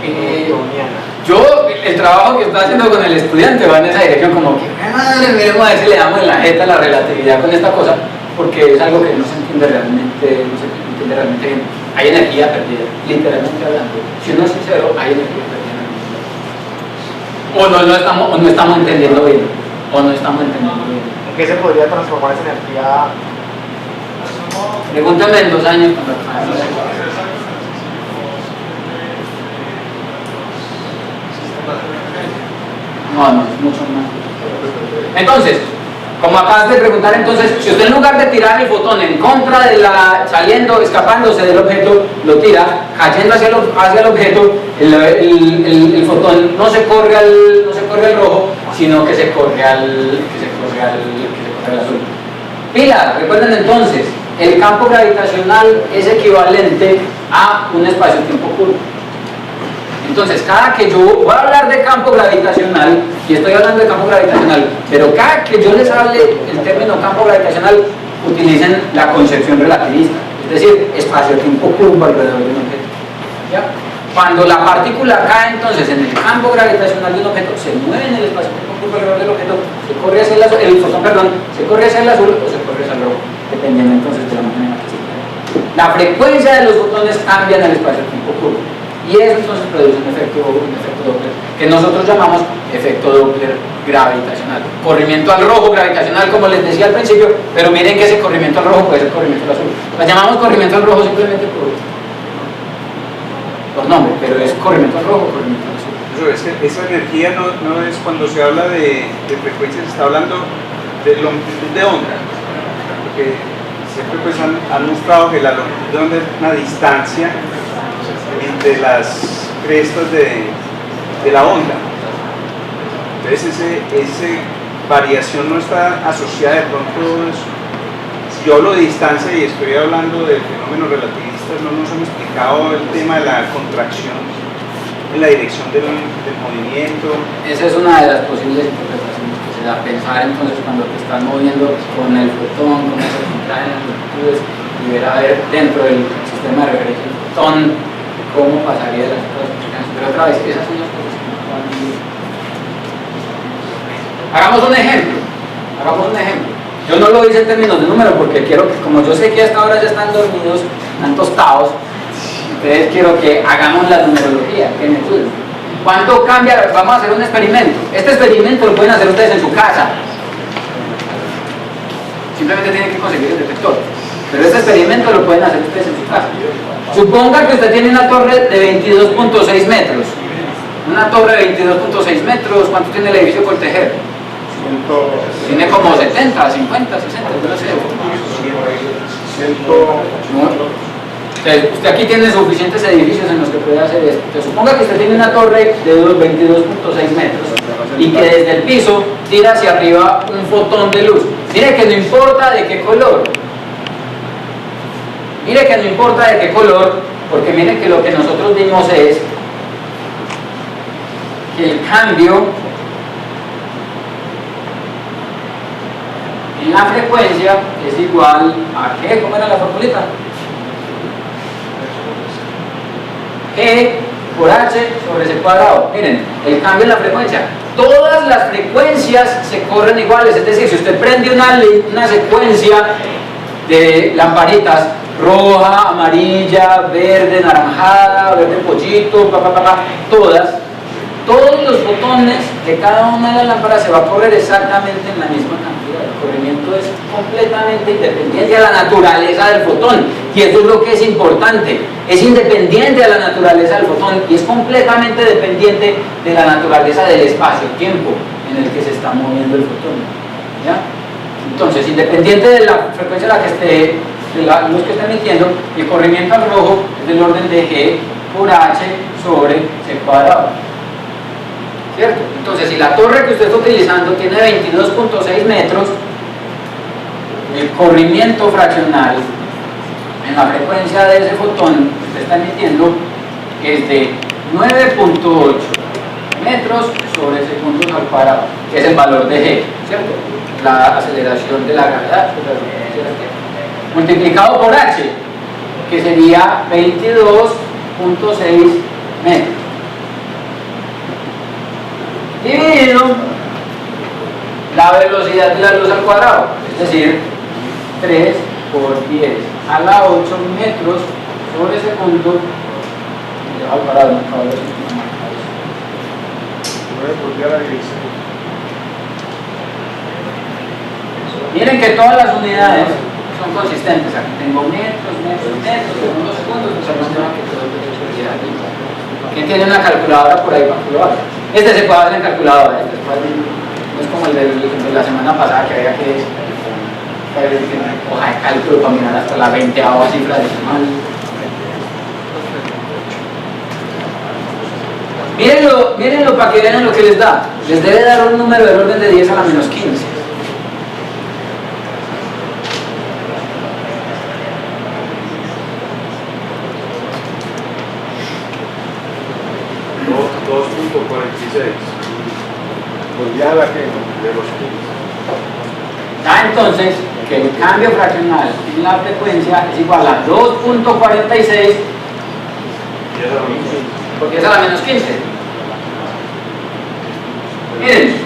newtoniana. Yo, el trabajo que estoy haciendo con el estudiante va en esa dirección, como que, madre, miremos a ver si le damos en la jeta la relatividad con esta cosa, porque es algo que no se entiende realmente, bien. Hay energía perdida, literalmente hablando. Si uno es sincero, hay energía perdida. O no estamos entendiendo bien. ¿En qué se podría transformar esa energía? Pregúntame en 2 años. No, es mucho más. Entonces, como acabas de preguntar, entonces, si usted en lugar de tirar el fotón en contra de escapándose del objeto, lo tira, cayendo hacia el objeto, el fotón no se corre al rojo, sino que se corre al azul. Pila, recuerden entonces, el campo gravitacional es equivalente a un espacio-tiempo curvo. Entonces, cada que yo voy a hablar de campo gravitacional, y estoy hablando de campo gravitacional, pero cada que yo les hable el término campo gravitacional, utilicen la concepción relativista, es decir, espacio-tiempo curvo alrededor de un objeto. ¿Ya? Cuando la partícula cae entonces en el campo gravitacional de un objeto, se mueve en el espacio-tiempo curvo alrededor del objeto, se corre hacia el azul o se corre hacia el rojo, dependiendo entonces de la manera en la que se mueve. La frecuencia de los fotones cambia en el espacio-tiempo curvo. Y eso entonces produce un efecto Doppler, que nosotros llamamos efecto Doppler gravitacional. Corrimiento al rojo gravitacional, como les decía al principio, pero miren que ese corrimiento al rojo puede ser corrimiento al azul. La llamamos corrimiento al rojo simplemente por nombre, pero es corrimiento al rojo o corrimiento al azul. Es que esa energía no es cuando se habla de frecuencia, se está hablando de longitud de onda, porque siempre pues han mostrado que la longitud de onda es una distancia entre las crestas de la onda. Entonces esa variación no está asociada de pronto. Si yo hablo de distancia y estoy hablando del fenómeno relativista, no nos han explicado el tema de la contracción en la dirección del movimiento. Esa es una de las posibles interpretaciones que se da. Pensar entonces cuando te estás moviendo con el fotón, con esas montañas, longitudes, y ver a ver dentro del sistema de referencia del fotón cómo pasaría las cosas. Pero otra vez, esas son las cosas que no van a ir. Hagamos un ejemplo. Yo no lo hice en términos de número porque quiero que, como yo sé que hasta ahora ya están dormidos, están tostados, entonces quiero que hagamos la numerología, que me ayuden. ¿Cuánto cambia? Vamos a hacer un experimento. Este experimento lo pueden hacer ustedes en su casa. Simplemente tienen que conseguir el detector. Pero este experimento lo pueden hacer ustedes en su casa. Suponga que usted tiene una torre de 22.6 metros. Una torre de 22.6 metros, ¿cuánto tiene el edificio Coltejer? Tiene como 70, 50, 60, no sé. Entonces, usted aquí tiene suficientes edificios en los que puede hacer esto. Entonces, suponga que usted tiene una torre de 22.6 metros y que desde el piso tira hacia arriba un fotón de luz. Mire que no importa de qué color. Mire que no importa de qué color, porque mire que lo que nosotros vimos es que el cambio en la frecuencia es igual a ¿qué? ¿Cómo era la formulita? G por H sobre C cuadrado. Miren, el cambio en la frecuencia. Todas las frecuencias se corren iguales, es decir, si usted prende una secuencia de lamparitas roja, amarilla, verde, naranjada, verde pollito, todos los fotones de cada una de las lámparas se va a correr exactamente en la misma cantidad. El corrimiento es completamente independiente a la naturaleza del fotón, y eso es lo que es importante. Es independiente a la naturaleza del fotón y es completamente dependiente de la naturaleza del espacio-tiempo en el que se está moviendo el fotón. ¿Ya? Entonces, independiente de la frecuencia a la que esté, de la luz que está emitiendo, el corrimiento al rojo es del orden de G por H sobre C cuadrado. ¿Cierto? Entonces, si la torre que usted está utilizando tiene 22.6 metros, el corrimiento fraccional en la frecuencia de ese fotón que usted está emitiendo es de 9.8 metros sobre segundos al cuadrado, que es el valor de G, ¿cierto? La aceleración de la gravedad, multiplicado por H, que sería 22.6 metros, dividido la velocidad de la luz al cuadrado, es decir, 3 por 10 a la 8 metros sobre segundo al cuadrado. Miren que todas las unidades son consistentes. Aquí tengo metros, segundos, ¿quién tiene una calculadora por ahí para que lo haga? Este se puede hacer en calculadora, no es como el de la semana pasada que había que hoja de cálculo para mirar hasta la 20ª cifra decimal. Mírenlo para que vean lo que les da. Les debe dar un número del orden de 10 a la menos 15. Volvía a la que de los 15. Entonces que el cambio fraccional en la frecuencia es igual a 2.46 porque es a la menos 15. Miren,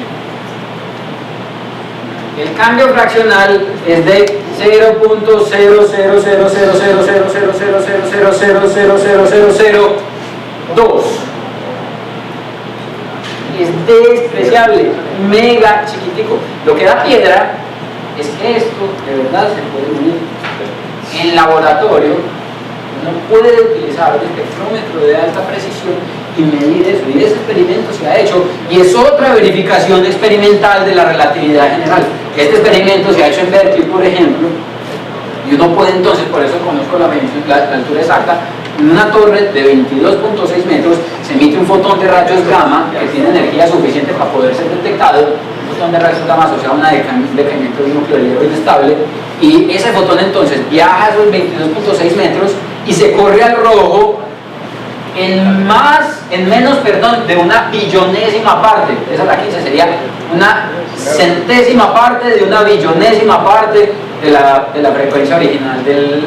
el cambio fraccional es de 0.00000000000000002. Es despreciable, mega chiquitico. Lo que da piedra es que esto de verdad se puede medir. En laboratorio uno puede utilizar un espectrómetro de alta precisión y medir eso, y ese experimento se ha hecho y es otra verificación experimental de la relatividad general. Este experimento se ha hecho en Berkeley, por ejemplo, y uno puede entonces, por eso conozco la altura exacta, en una torre de 22.6 metros se emite un fotón de rayos gamma que tiene energía suficiente para poder ser detectado, un fotón de rayos gamma asociado a un decaimiento de un núcleo de hierro inestable, y ese fotón entonces viaja a esos 22.6 metros y se corre al rojo en menos de una billonésima parte. Esa es la 15, sería una centésima parte de una billonésima parte de la frecuencia original del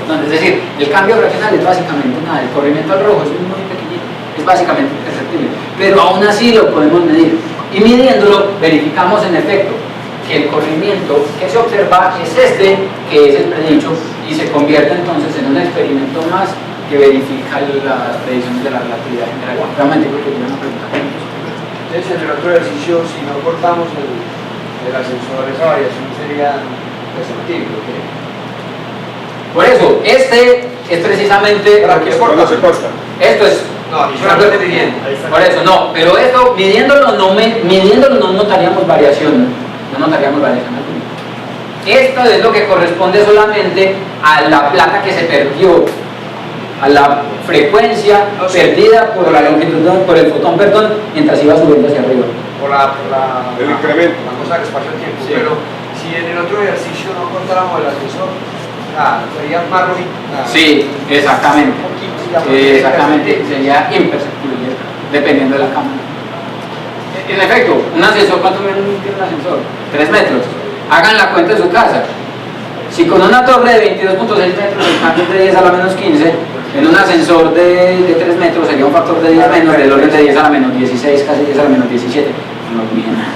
fotón. Es decir, el cambio fraccional es básicamente nada, el corrimiento al rojo es muy pequeñito, es básicamente imperceptible, pero aún así lo podemos medir, y midiéndolo verificamos en efecto que el corrimiento que se observa es este, que es el predicho, y se convierte entonces en un experimento más que verifica las predicciones de la relatividad general. Realmente creo que tiene una pregunta. Entonces, en el otro ejercicio, si no cortamos el ascensor, esa variación sería perceptible, ¿ok? Por eso, este es precisamente lo que es ¿Cuándo se corta? esto es. No, yo no lo estoy midiendo. Por eso, no, pero esto, midiéndolo no notaríamos variación, no notaríamos variación alguna. Esto es lo que corresponde solamente a la plata que se perdió, a la frecuencia perdida por la longitud, por el fotón, perdón, mientras iba subiendo hacia arriba. Por el incremento. la cosa del espacio-tiempo. Sí. Pero si en el otro ejercicio no contáramos el ascensor, nada, sería más lógico. Sí, exactamente. Exactamente, sería imperceptible, dependiendo de la cámara. En efecto, un ascensor, ¿cuánto tiene un ascensor? 3 metros. Hagan la cuenta en su casa. Si con una torre de 22.6 metros el cambio es de 10 a la menos 15, en un ascensor de 3 metros sería un factor de 10 menos, del orden de 10 a la menos 16, casi 10 a la menos 17. No olviden nada.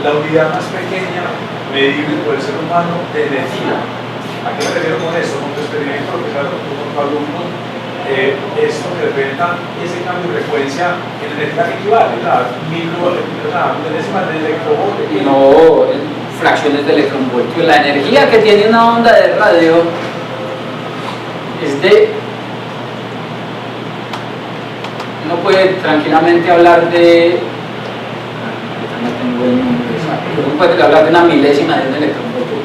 La unidad más pequeña medible por el ser humano de energía. ¿A qué me refiero con eso? Con tu experimento, lo que sabes con tus alumnos, esto que representa ese cambio de frecuencia en energía que equivale, milésimas de electronvoltio. No, fracciones de electronvoltio. La energía que tiene una onda de radio es de... Uno puede tranquilamente hablar de... No tengo el nombre exacto, pero uno puede hablar de una milésima de un electronvoltio.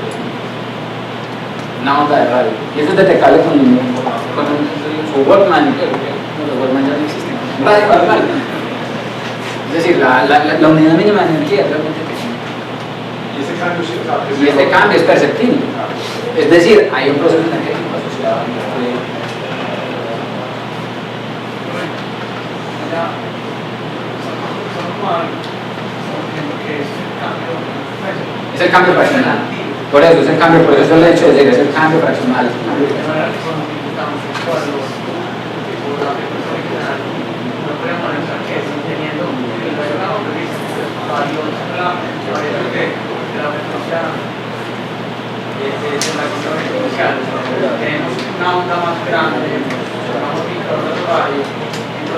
Una onda de radio. Y eso es detectable con su Walkman, pero los Walkman ya no existen. Radio normal. Es decir, la unidad mínima de energía es realmente pequeña. Y este cambio es perceptible. Es decir, hay un proceso energético asociado a es el cambio fraccional. Por eso es el cambio, por eso el hecho de decir es el cambio fraccional.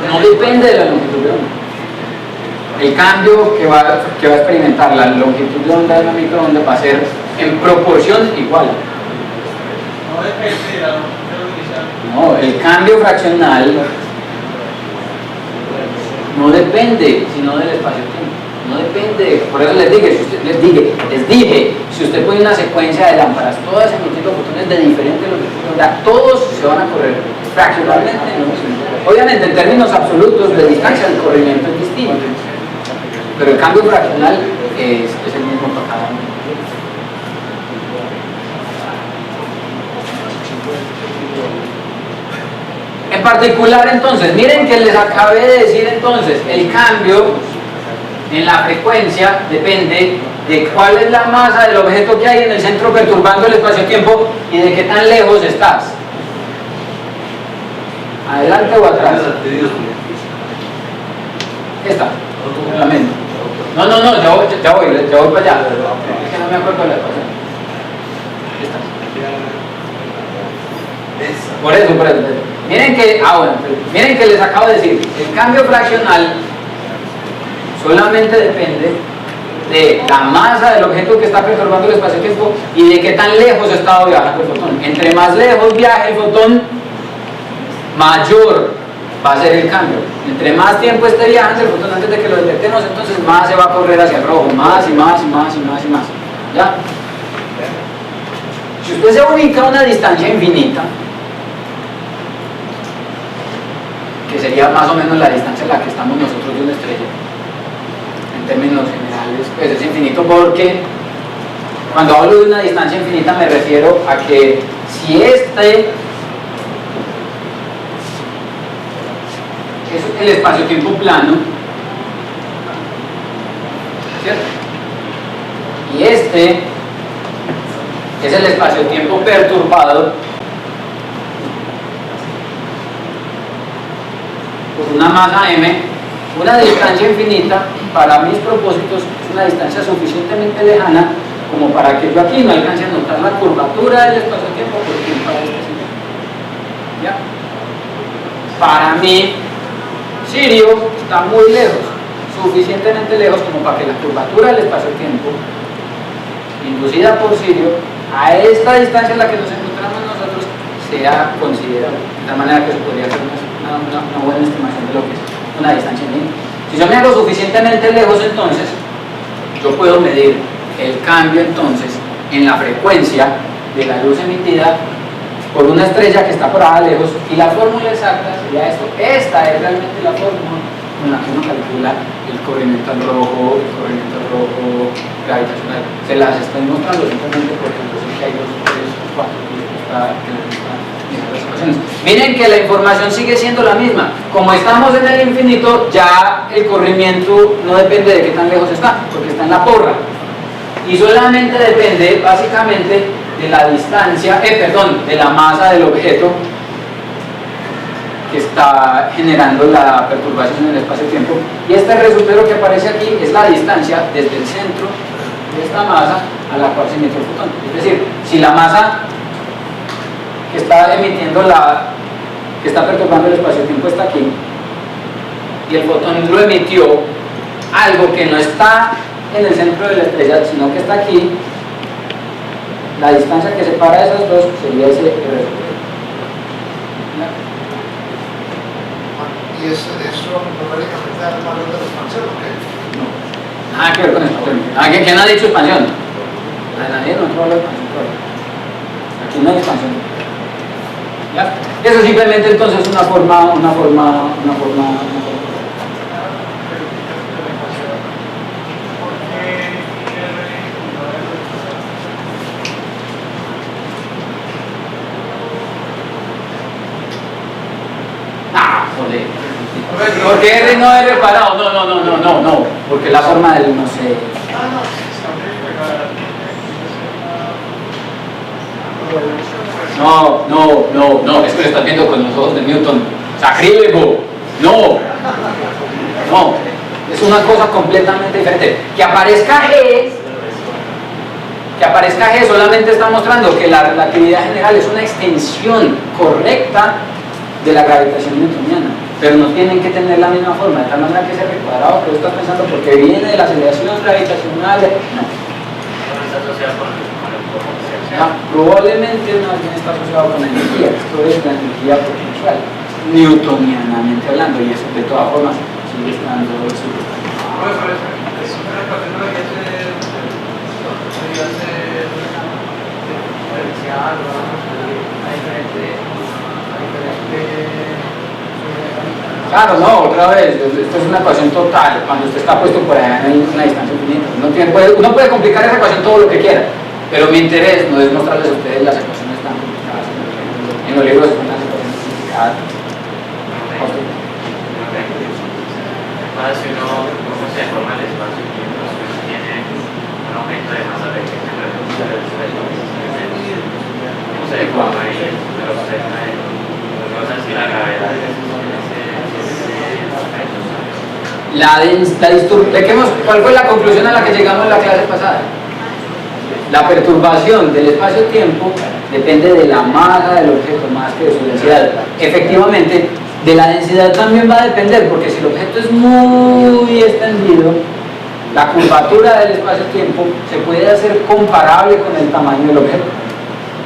No depende de la longitud de onda. El cambio que va a experimentar la longitud de onda de la microonda va a ser en proporción igual. No depende de la longitud. No, el cambio fraccional no depende sino del espacio-tiempo. No depende, por eso les dije, si usted pone una secuencia de lámparas, todas emitiendo fotones de diferentes longitudes, todos se van a correr fraccionalmente. ¿No? Obviamente, en términos absolutos de distancia, el corrimiento es distinto, pero el cambio fraccional es el mismo para cada uno. En particular, entonces, miren que les acabé de decir entonces, el cambio en la frecuencia depende de cuál es la masa del objeto que hay en el centro perturbando el espacio-tiempo y de qué tan lejos estás. ¿Adelante o atrás? Esta, la mente. No, ya voy para allá. Es que no me acuerdo de la cosa. Esta. Por eso. Miren que les acabo de decir, el cambio fraccional solamente depende de la masa del objeto que está perturbando el espacio-tiempo y de qué tan lejos ha estado viajando el fotón. Entre más lejos viaje el fotón, mayor va a ser el cambio. Entre más tiempo esté viajando el fotón antes de que lo detectemos, entonces más se va a correr hacia el rojo, más y más. ¿Ya? Si usted se ubica a una distancia infinita, que sería más o menos la distancia en la que estamos nosotros de una estrella, en términos generales, pues es infinito porque cuando hablo de una distancia infinita me refiero a que si este es el espacio-tiempo plano, ¿cierto? Y este es el espacio-tiempo perturbado por una masa m, una distancia infinita para mis propósitos es una distancia suficientemente lejana como para que yo aquí no alcance a notar la curvatura del espacio-tiempo por culpa de este sitio. ¿Ya? Para mí, Sirio está muy lejos, suficientemente lejos como para que la curvatura del espacio-tiempo inducida por Sirio a esta distancia en la que nos encontramos nosotros sea considerable, de tal manera que eso podría ser una buena estimación de lo que es una distancia mínima. Si yo me hago suficientemente lejos, entonces yo puedo medir el cambio entonces en la frecuencia de la luz emitida por una estrella que está por allá lejos, y la fórmula exacta sería esto. Esta es realmente la fórmula con la que uno calcula el corrimiento al rojo gravitacional. Se las estoy mostrando simplemente porque entonces hay 2, 3, 4 y estas ecuaciones. Miren que la información sigue siendo la misma. Como estamos en el infinito, ya el corrimiento no depende de qué tan lejos está, porque está en la porra. Y solamente depende básicamente de la distancia, de la masa del objeto que está generando la perturbación en el espacio-tiempo. Y este resultado que aparece aquí es la distancia desde el centro de esta masa a la cual se emite el fotón. Es decir, si la masa que está emitiendo que está perturbando el espacio-tiempo está aquí, y el fotón lo emitió algo que no está en el centro de la estrella, sino que está aquí, la distancia que separa esas dos sería ese R. ¿Y eso numéricamente da el valor de la expansión o qué? No, nada que ver con expansión. ¿Quién ha dicho expansión? Nadie, no habla de expansión. Aquí no hay expansión. ¿Ya? Eso simplemente entonces es una forma. Porque R no es reparado, no, porque la forma del no sé. No, es que lo estás viendo con los ojos de Newton. ¡Sacrílego! No, es una cosa completamente diferente. Que aparezca G solamente está mostrando que la relatividad general es una extensión correcta de la gravitación newtoniana, pero no tienen que tener la misma forma, de tal manera que ese R cuadrado que vos estás pensando porque viene de la aceleración gravitacional, no. ¿Está asociado con el potencial? Probablemente más bien está asociado con la energía, esto es la energía potencial, newtonianamente hablando, y eso de todas formas sigue estando Claro, no, otra vez, esto es una ecuación total, cuando usted está puesto por allá en una distancia infinita. Uno puede complicar esa ecuación todo lo que quiera, pero mi interés no es mostrarles a ustedes las ecuaciones tan complicadas. En los libros son las ecuaciones complicadas. Si uno se forma el espacio y uno tiene un aumento de masa pequeña, ¿cómo se deforma ahí? Pero si la gravedad ¿Cuál fue la conclusión a la que llegamos en la clase pasada? La perturbación del espacio-tiempo depende de la masa del objeto más que de su densidad. Efectivamente, de la densidad también va a depender, porque si el objeto es muy extendido, la curvatura del espacio-tiempo se puede hacer comparable con el tamaño del objeto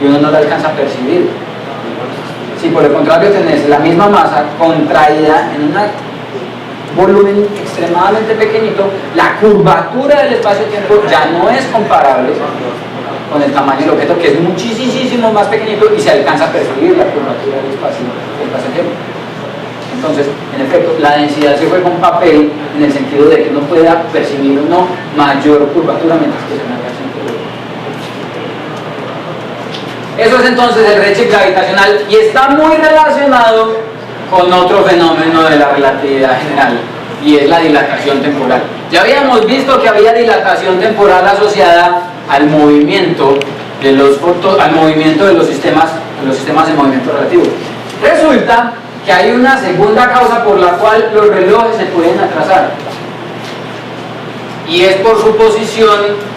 y uno no la alcanza a percibir. Si por el contrario tenés la misma masa contraída en un volumen extremadamente pequeñito, la curvatura del espacio-tiempo ya no es comparable con el tamaño del objeto, que es muchísimo más pequeñito, y se alcanza a percibir la curvatura del espacio-tiempo. Entonces, en efecto, la densidad se juega un papel en el sentido de que uno pueda percibir o no mayor curvatura mientras que se me haga sentido. Eso es entonces el redshift gravitacional, y está muy relacionado con otro fenómeno de la relatividad general, y es la dilatación temporal. Ya habíamos visto que había dilatación temporal asociada al movimiento de los sistemas en movimiento relativo. Resulta que hay una segunda causa por la cual los relojes se pueden atrasar, y es por su posición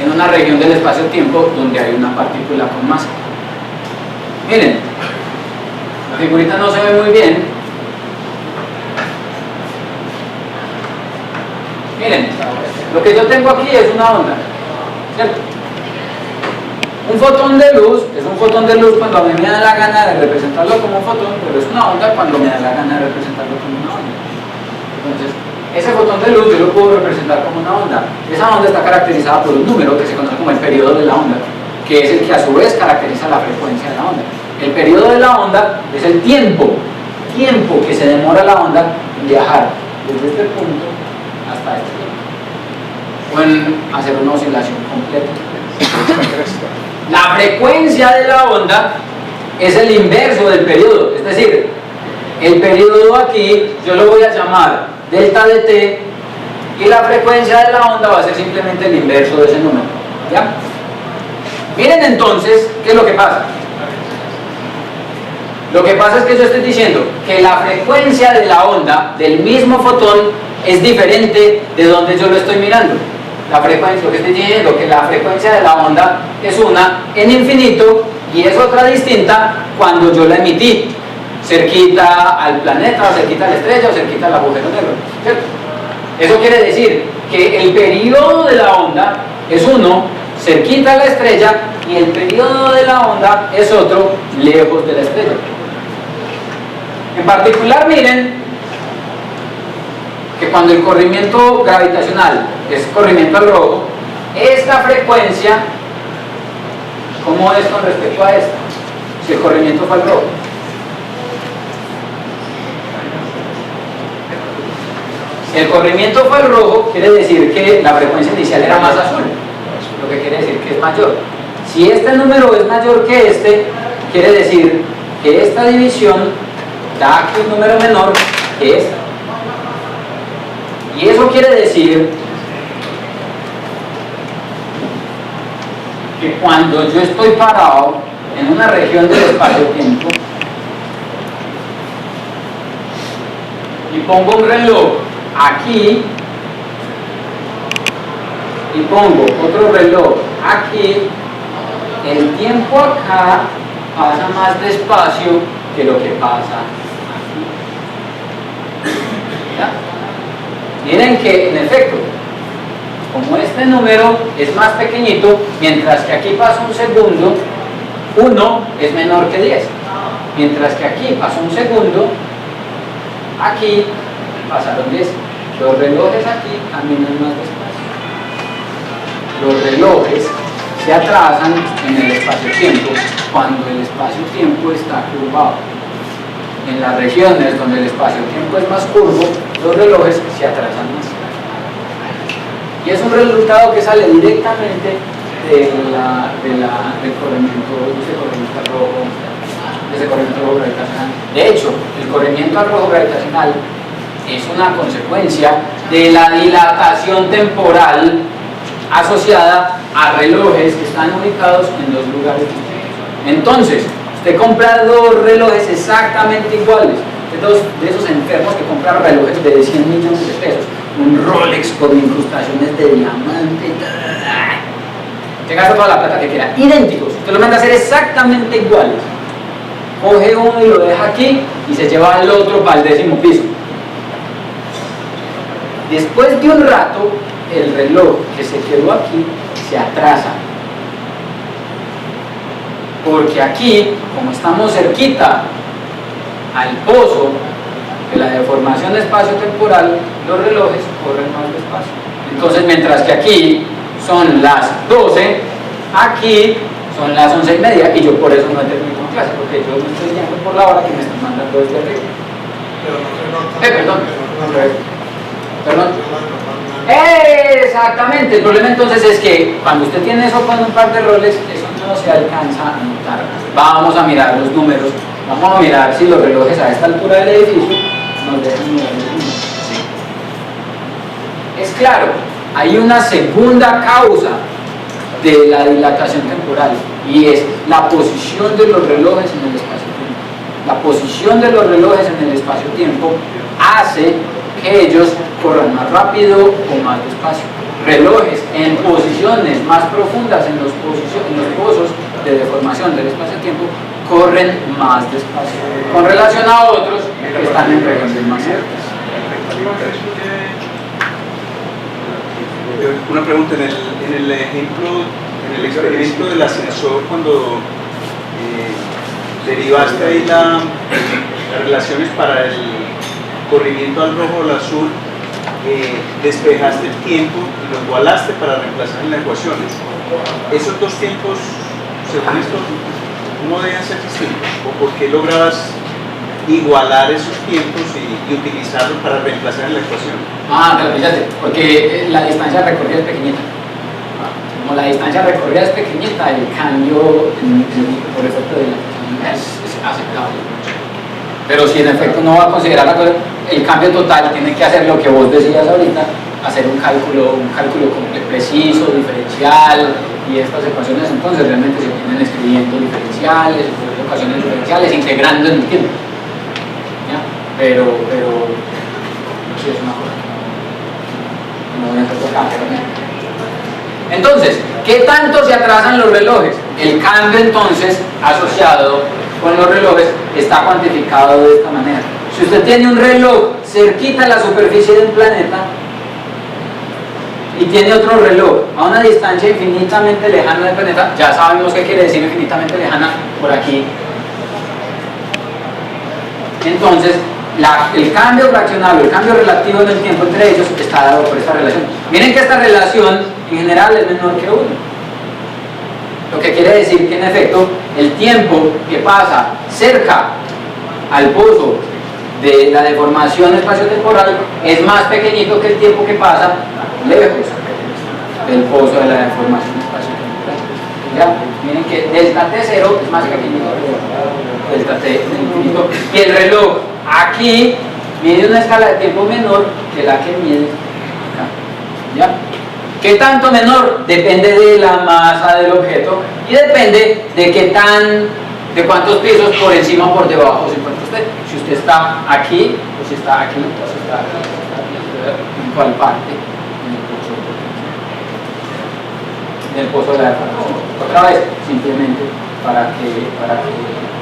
en una región del espacio-tiempo donde hay una partícula con masa. Miren, la figurita no se ve muy bien. Miren, lo que yo tengo aquí es una onda, ¿cierto? Un fotón de luz es un fotón de luz cuando a mí me da la gana de representarlo como un fotón, pero es una onda cuando me da la gana de representarlo como una onda. Entonces, ese fotón de luz yo lo puedo representar como una onda. Esa onda está caracterizada por un número que se conoce como el periodo de la onda, que es el que a su vez caracteriza la frecuencia de la onda. El periodo de la onda es el tiempo que se demora la onda en viajar desde este punto hasta este punto, o en hacer una oscilación completa. La frecuencia de la onda es el inverso del periodo, es decir, el periodo aquí yo lo voy a llamar delta de t y la frecuencia de la onda va a ser simplemente el inverso de ese número. ¿Ya? Miren entonces qué es lo que pasa. Lo que pasa es que yo estoy diciendo que la frecuencia de la onda del mismo fotón es diferente de donde yo lo estoy mirando. La frecuencia, lo que estoy diciendo, que la frecuencia de la onda es una en infinito y es otra distinta cuando yo la emití cerquita al planeta, o cerquita a la estrella, o cerquita al agujero negro, ¿cierto? Eso quiere decir que el periodo de la onda es uno cerquita a la estrella y el periodo de la onda es otro lejos de la estrella. En particular, miren que cuando el corrimiento gravitacional es corrimiento al rojo, esta frecuencia, ¿cómo es con respecto a esta? Si el corrimiento fue al rojo. Si el corrimiento fue al rojo, quiere decir que la frecuencia inicial era más azul, lo que quiere decir que es mayor. Si este número es mayor que este, quiere decir que esta división da aquí un número menor que esta. Y eso quiere decir que cuando yo estoy parado en una región del espacio-tiempo y pongo un reloj aquí y pongo otro reloj aquí, el tiempo acá pasa más despacio que lo que pasa aquí. ¿Ya? Miren que en efecto, como este número es más pequeñito, mientras que aquí pasa un segundo, 1 es menor que 10. Mientras que aquí pasa un segundo, aquí pasaron 10. Los relojes aquí caminan más despacio. Los relojes se atrasan en el espacio-tiempo cuando el espacio-tiempo está curvado. En las regiones donde el espacio-tiempo es más curvo, los relojes se atrasan más. Y es un resultado que sale directamente del corrimiento rojo, de ese corrimiento rojo gravitacional. De hecho, el corrimiento al rojo gravitacional es una consecuencia de la dilatación temporal asociada a relojes que están ubicados en dos lugares distintos. Entonces, usted compra dos relojes exactamente iguales, de esos enfermos que compran relojes de 100 millones de pesos, un Rolex con incrustaciones de diamante, te gasta toda la plata que quiera, idénticos, usted lo manda a hacer exactamente iguales. Coge uno y lo deja aquí y se lleva al otro para el 10º piso. Después de un rato, el reloj que se quedó aquí se atrasa, porque aquí, como estamos cerquita al pozo de la deformación espacio-temporal, los relojes corren más despacio. Entonces, mientras que aquí son las 12, aquí son las 11:30, y yo por eso no he terminado clase, porque yo me estoy guiando por la hora que me están mandando desde arriba. Perdón. Exactamente, el problema entonces es que cuando usted tiene eso con un par de roles, eso no se alcanza a notar. Vamos a mirar los números, vamos a mirar si los relojes a esta altura del edificio nos dejan mirar los números. Es claro, hay una segunda causa de la dilatación temporal y es la posición de los relojes en el espacio-tiempo. La posición de los relojes en el espacio-tiempo hace que ellos corran más rápido o más despacio. Relojes en posiciones más profundas en los pozos de deformación del espacio-tiempo corren más despacio con relación a otros que están en regiones más cercanas. Una pregunta, en el ejemplo, en el experimento del ascensor, cuando derivaste ahí las relaciones para el corrimiento al rojo o al azul, despejaste el tiempo y lo igualaste para reemplazar en la ecuación. Esos dos tiempos, según esto, no deben ser distintos. ¿O por qué lograbas igualar esos tiempos y utilizarlos para reemplazar en la ecuación? Pero fíjate, porque la distancia recorrida es pequeñita. Como la distancia recorrida es pequeñita, el cambio por efecto de la es aceptable. Pero si en efecto no va a considerar el cambio total, tiene que hacer lo que vos decías ahorita, hacer un cálculo preciso, diferencial, y estas ecuaciones entonces realmente se vienen escribiendo diferenciales, ecuaciones diferenciales, integrando en el tiempo. ¿Ya? Pero sí es una cosa que no voy a hacer por acá. Entonces, ¿qué tanto se atrasan los relojes? El cambio entonces asociado con los relojes está cuantificado de esta manera. Si usted tiene un reloj cerquita a la superficie de un planeta y tiene otro reloj a una distancia infinitamente lejana del planeta, ya sabemos qué quiere decir infinitamente lejana por aquí. Entonces, el cambio fraccional o el cambio relativo en el tiempo entre ellos está dado por esta relación. Miren que esta relación en general es menor que 1. Lo que quiere decir que en efecto el tiempo que pasa cerca al pozo de la deformación espaciotemporal es más pequeñito que el tiempo que pasa lejos del pozo de la deformación espaciotemporal. ¿Ya? Miren que delta T0 es más pequeñito que delta T infinito. Y el reloj aquí mide una escala de tiempo menor que la que mide acá. ¿Ya? ¿Qué tanto menor? Depende de la masa del objeto y depende de cuántos pisos por encima o por debajo se encuentra usted. Si usted está aquí, o si está aquí, o si está aquí, en cuál parte del pozo de la deformación. Otra vez, simplemente para que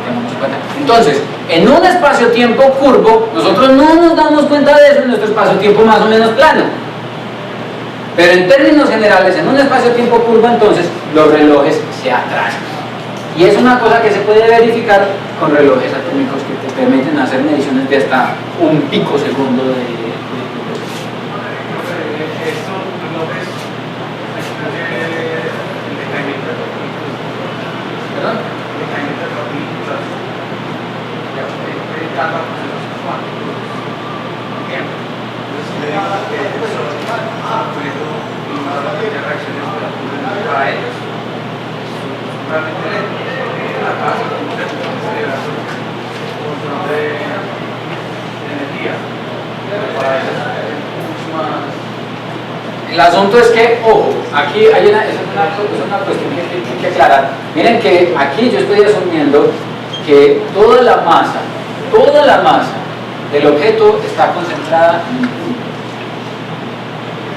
tengamos en cuenta. Entonces, en un espacio-tiempo curvo, nosotros no nos damos cuenta de eso en nuestro espacio-tiempo más o menos plano. Pero en términos generales, en un espacio-tiempo curvo, entonces, los relojes se atrasan. Y es una cosa que se puede verificar con relojes atómicos que te permiten hacer mediciones de hasta un picosegundo de estos relojes el decaimiento de partículas. ¿Perdón? El decaimiento de partículas. Cada procesos cuánticos. Entonces, le digo que eso puedo innovar las reacciones para ellos. Realmente la tasa de control de energía. Para eso es mucho más. El asunto es que, ojo, aquí hay es una cuestión que hay que aclarar. Miren que aquí yo estoy asumiendo que toda la masa del objeto está concentrada en un punto.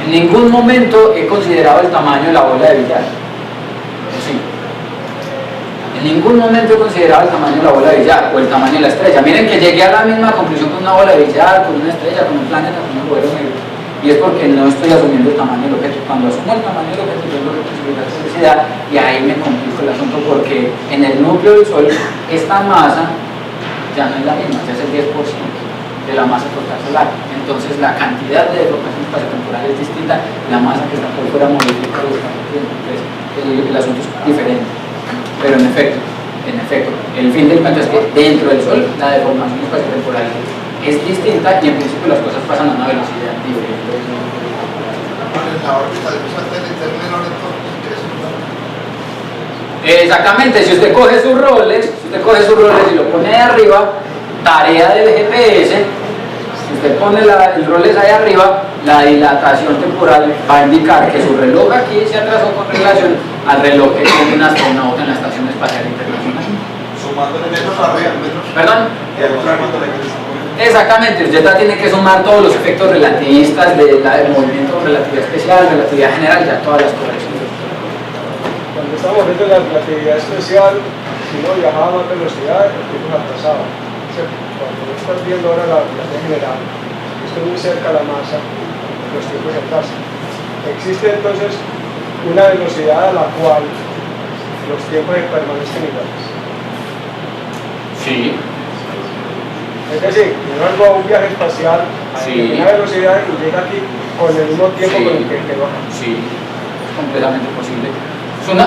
En ningún momento he considerado el tamaño de la bola de billar. Sí. En ningún momento he considerado el tamaño de la bola de billar o el tamaño de la estrella. Miren que llegué a la misma conclusión con una bola de billar, con una estrella, con un planeta, con un agujero negro. Y es porque no estoy asumiendo el tamaño del objeto. Cuando asumo el tamaño del objeto, yo lo que consigo es la excentricidad, y ahí me complico el asunto, porque en el núcleo del Sol esta masa ya no es la misma, ya es el 10% de la masa total solar. Entonces la cantidad de deformación espaciotemporal es distinta, la masa que está por fuera modifica lo que está por dentro. Entonces el asunto es diferente. Pero en efecto, el fin del cuento es que dentro del Sol la deformación espaciotemporal es distinta y en principio las cosas pasan a una velocidad diferente. La órbita de un satélite es menor entonces. Exactamente, si usted coge sus roles y lo pone ahí arriba, tarea del GPS, si usted pone el roles ahí arriba, la dilatación temporal va a indicar que su reloj aquí se atrasó con relación al reloj que tiene un astronauta en la Estación Espacial Internacional. Sumándole Menos arriba, menos. ¿Perdón? Exactamente, usted ya tiene que sumar todos los efectos relativistas del movimiento, relatividad especial, relatividad general, ya todas las correcciones. Cuando estamos viendo la relatividad especial, si uno viajaba a más velocidad, el tiempo se atrasaba. Cuando estás viendo ahora la relatividad general, estoy muy cerca a la masa, los tiempos se atrasan. Existe entonces una velocidad a la cual los tiempos permanecen iguales. Sí. Es decir, yo hago un viaje espacial a Sí. una velocidad y llega aquí con el mismo tiempo Sí. con el que quedó acá. Sí, es completamente posible.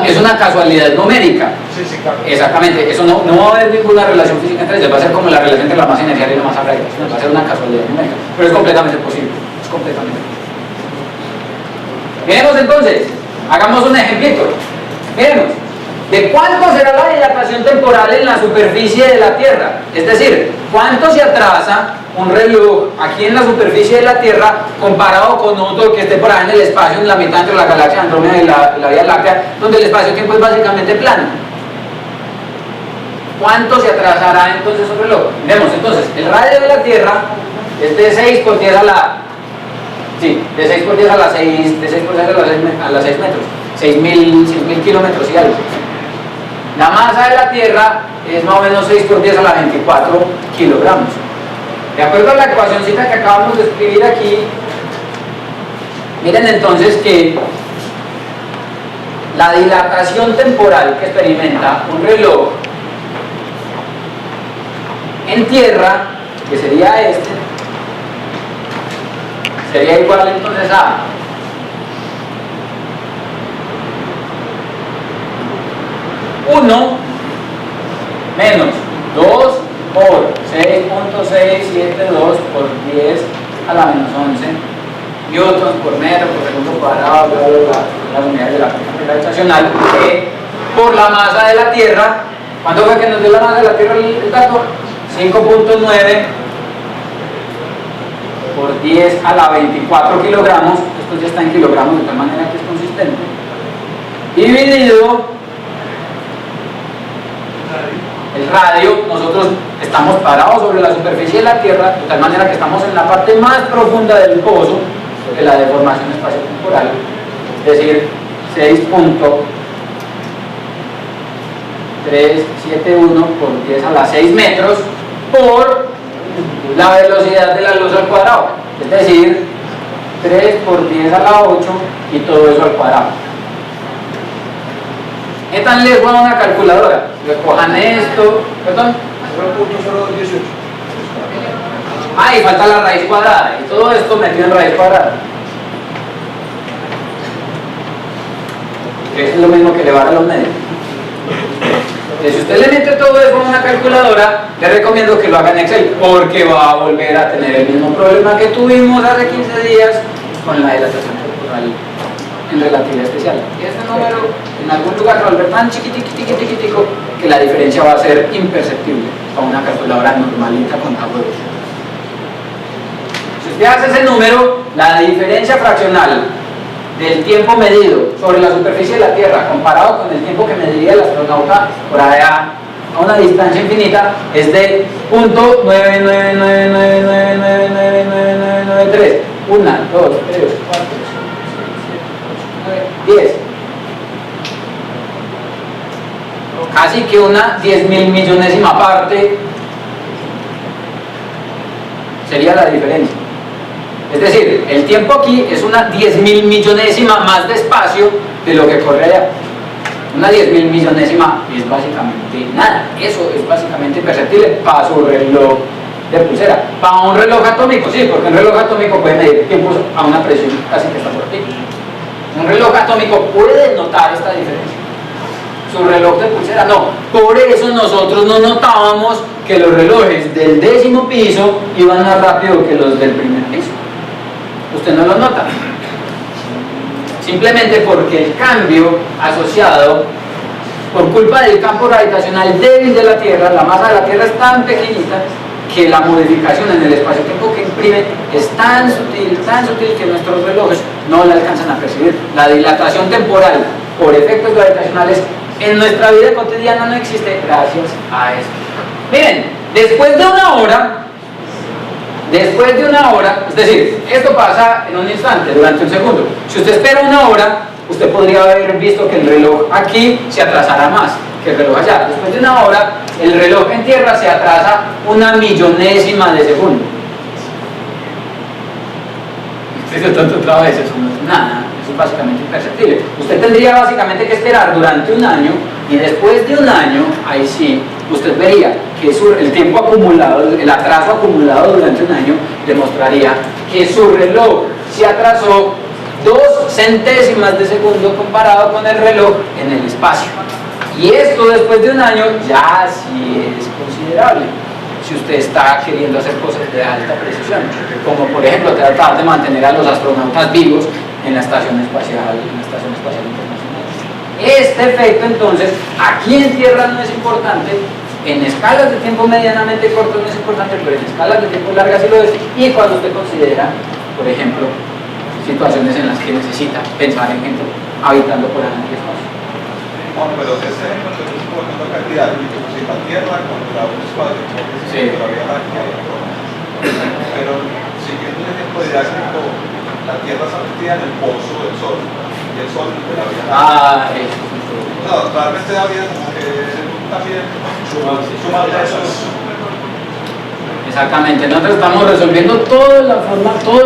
Es una casualidad numérica. Sí, sí, claro. Exactamente, eso no va a haber ninguna relación física entre ellos, va a ser como la relación entre la masa inercial y la masa real, va a ser una casualidad numérica, pero es completamente posible, es completamente posible. Miremos entonces, hagamos un ejemplito, miremos, ¿de cuánto será la dilatación temporal en la superficie de la Tierra? Es decir, ¿cuánto se atrasa un reloj aquí en la superficie de la Tierra comparado con otro que esté por ahí en el espacio, en la mitad entre la galaxia Andrómeda y la Vía Láctea, donde el espacio-tiempo es básicamente plano? ¿Cuánto se atrasará entonces un reloj? Vemos entonces, el radio de la Tierra es de 6 por 10 a la... Sí, de 6 por 10 a la 6, de 6 por 10 a la 6 metros, 6.000 kilómetros y algo. La masa de la Tierra es más o menos 6 por 10 a la 24 kilogramos. De acuerdo a la ecuacióncita que acabamos de escribir aquí, miren entonces que la dilatación temporal que experimenta un reloj en Tierra, que sería este, sería igual entonces a (1) menos 2 por 6.672 por 10 a la menos 11 newtons por metro por segundo cuadrado, bla, bla, bla, las unidades de la fuerza gravitacional, que por la masa de la Tierra. ¿Cuánto fue que nos dio la masa de la Tierra el dato? 5.9 por 10 a la 24 kilogramos, esto ya está en kilogramos de tal manera que es consistente, dividido el radio. Nosotros estamos parados sobre la superficie de la Tierra, de tal manera que estamos en la parte más profunda del pozo de la deformación espaciotemporal, es decir, 6.371 por 10 a la 6 metros por la velocidad de la luz al cuadrado, es decir, 3 por 10 a la 8 y todo eso al cuadrado. ¿Qué tan lejos va una calculadora? Recojan esto, perdón. 0.018. Ah, y falta la raíz cuadrada, y todo esto metido en raíz cuadrada. Eso es lo mismo que elevar a los medios. Si usted le mete todo eso en una calculadora, le recomiendo que lo haga en Excel, porque va a volver a tener el mismo problema que tuvimos hace 15 días con la dilatación temporal en relatividad especial. Y este número en algún lugar va a volver tan chiquitico que la diferencia va a ser imperceptible con una calculadora normalita con tableros. Si usted hace ese número, la diferencia fraccional del tiempo medido sobre la superficie de la Tierra comparado con el tiempo que mediría el astronauta por allá a una distancia infinita es de 0.99999999993. 1, 2, 3, 4, 5, 6, 7, 8, 9, 10. Casi que una 10.000 millonésima parte sería la diferencia. Es decir, el tiempo aquí es una 10.000 millonésima más de espacio de lo que corre allá. Una 10.000 millonésima es básicamente nada. Eso es básicamente imperceptible para su reloj de pulsera. Para un reloj atómico, sí, porque un reloj atómico puede medir tiempos a una presión casi que está por ti. Un reloj atómico puede notar esta diferencia. Su reloj de pulsera no. Por eso nosotros no notábamos que los relojes del 10º piso iban más rápido que los del primer piso. Usted no lo nota, simplemente porque el cambio asociado por culpa del campo gravitacional débil de la Tierra, la masa de la Tierra es tan pequeñita que la modificación en el espacio-tiempo que imprime es tan sutil que nuestros relojes no la alcanzan a percibir. La dilatación temporal por efectos gravitacionales en nuestra vida cotidiana no existe gracias a eso. Miren, después de una hora, es decir, esto pasa en un instante, durante un segundo. Si usted espera una hora, usted podría haber visto que el reloj aquí se atrasará más que el reloj allá. Después de una hora, el reloj en Tierra se atrasa una millonésima de segundo. Otra vez, eso no es nada, eso es básicamente imperceptible. Usted tendría básicamente que esperar durante un año y después de un año, ahí sí, usted vería que el tiempo acumulado, el atraso acumulado durante un año demostraría que su reloj se atrasó 2 centésimas de segundo comparado con el reloj en el espacio. Y esto después de un año ya sí es considerable si usted está queriendo hacer cosas de alta precisión, como por ejemplo tratar de mantener a los astronautas vivos en la Estación Espacial Internacional. Este efecto entonces aquí en Tierra no es importante, en escalas de tiempo medianamente cortas no es importante, pero en escalas de tiempo largas sí lo es, y cuando usted considera, por ejemplo, situaciones en las que necesita pensar en gente habitando por ahí en el espacio. Bueno, pero ese ejemplo que tú estás poniendo acá es didáctico, si la Tierra contra un espacio, sí. Todavía la pero siguiendo el ejemplo didáctico, la Tierra está metida en el pozo del Sol, y el Sol de la vida. No, realmente da vida como que también suma eso. Exactamente, nosotros estamos resolviendo todo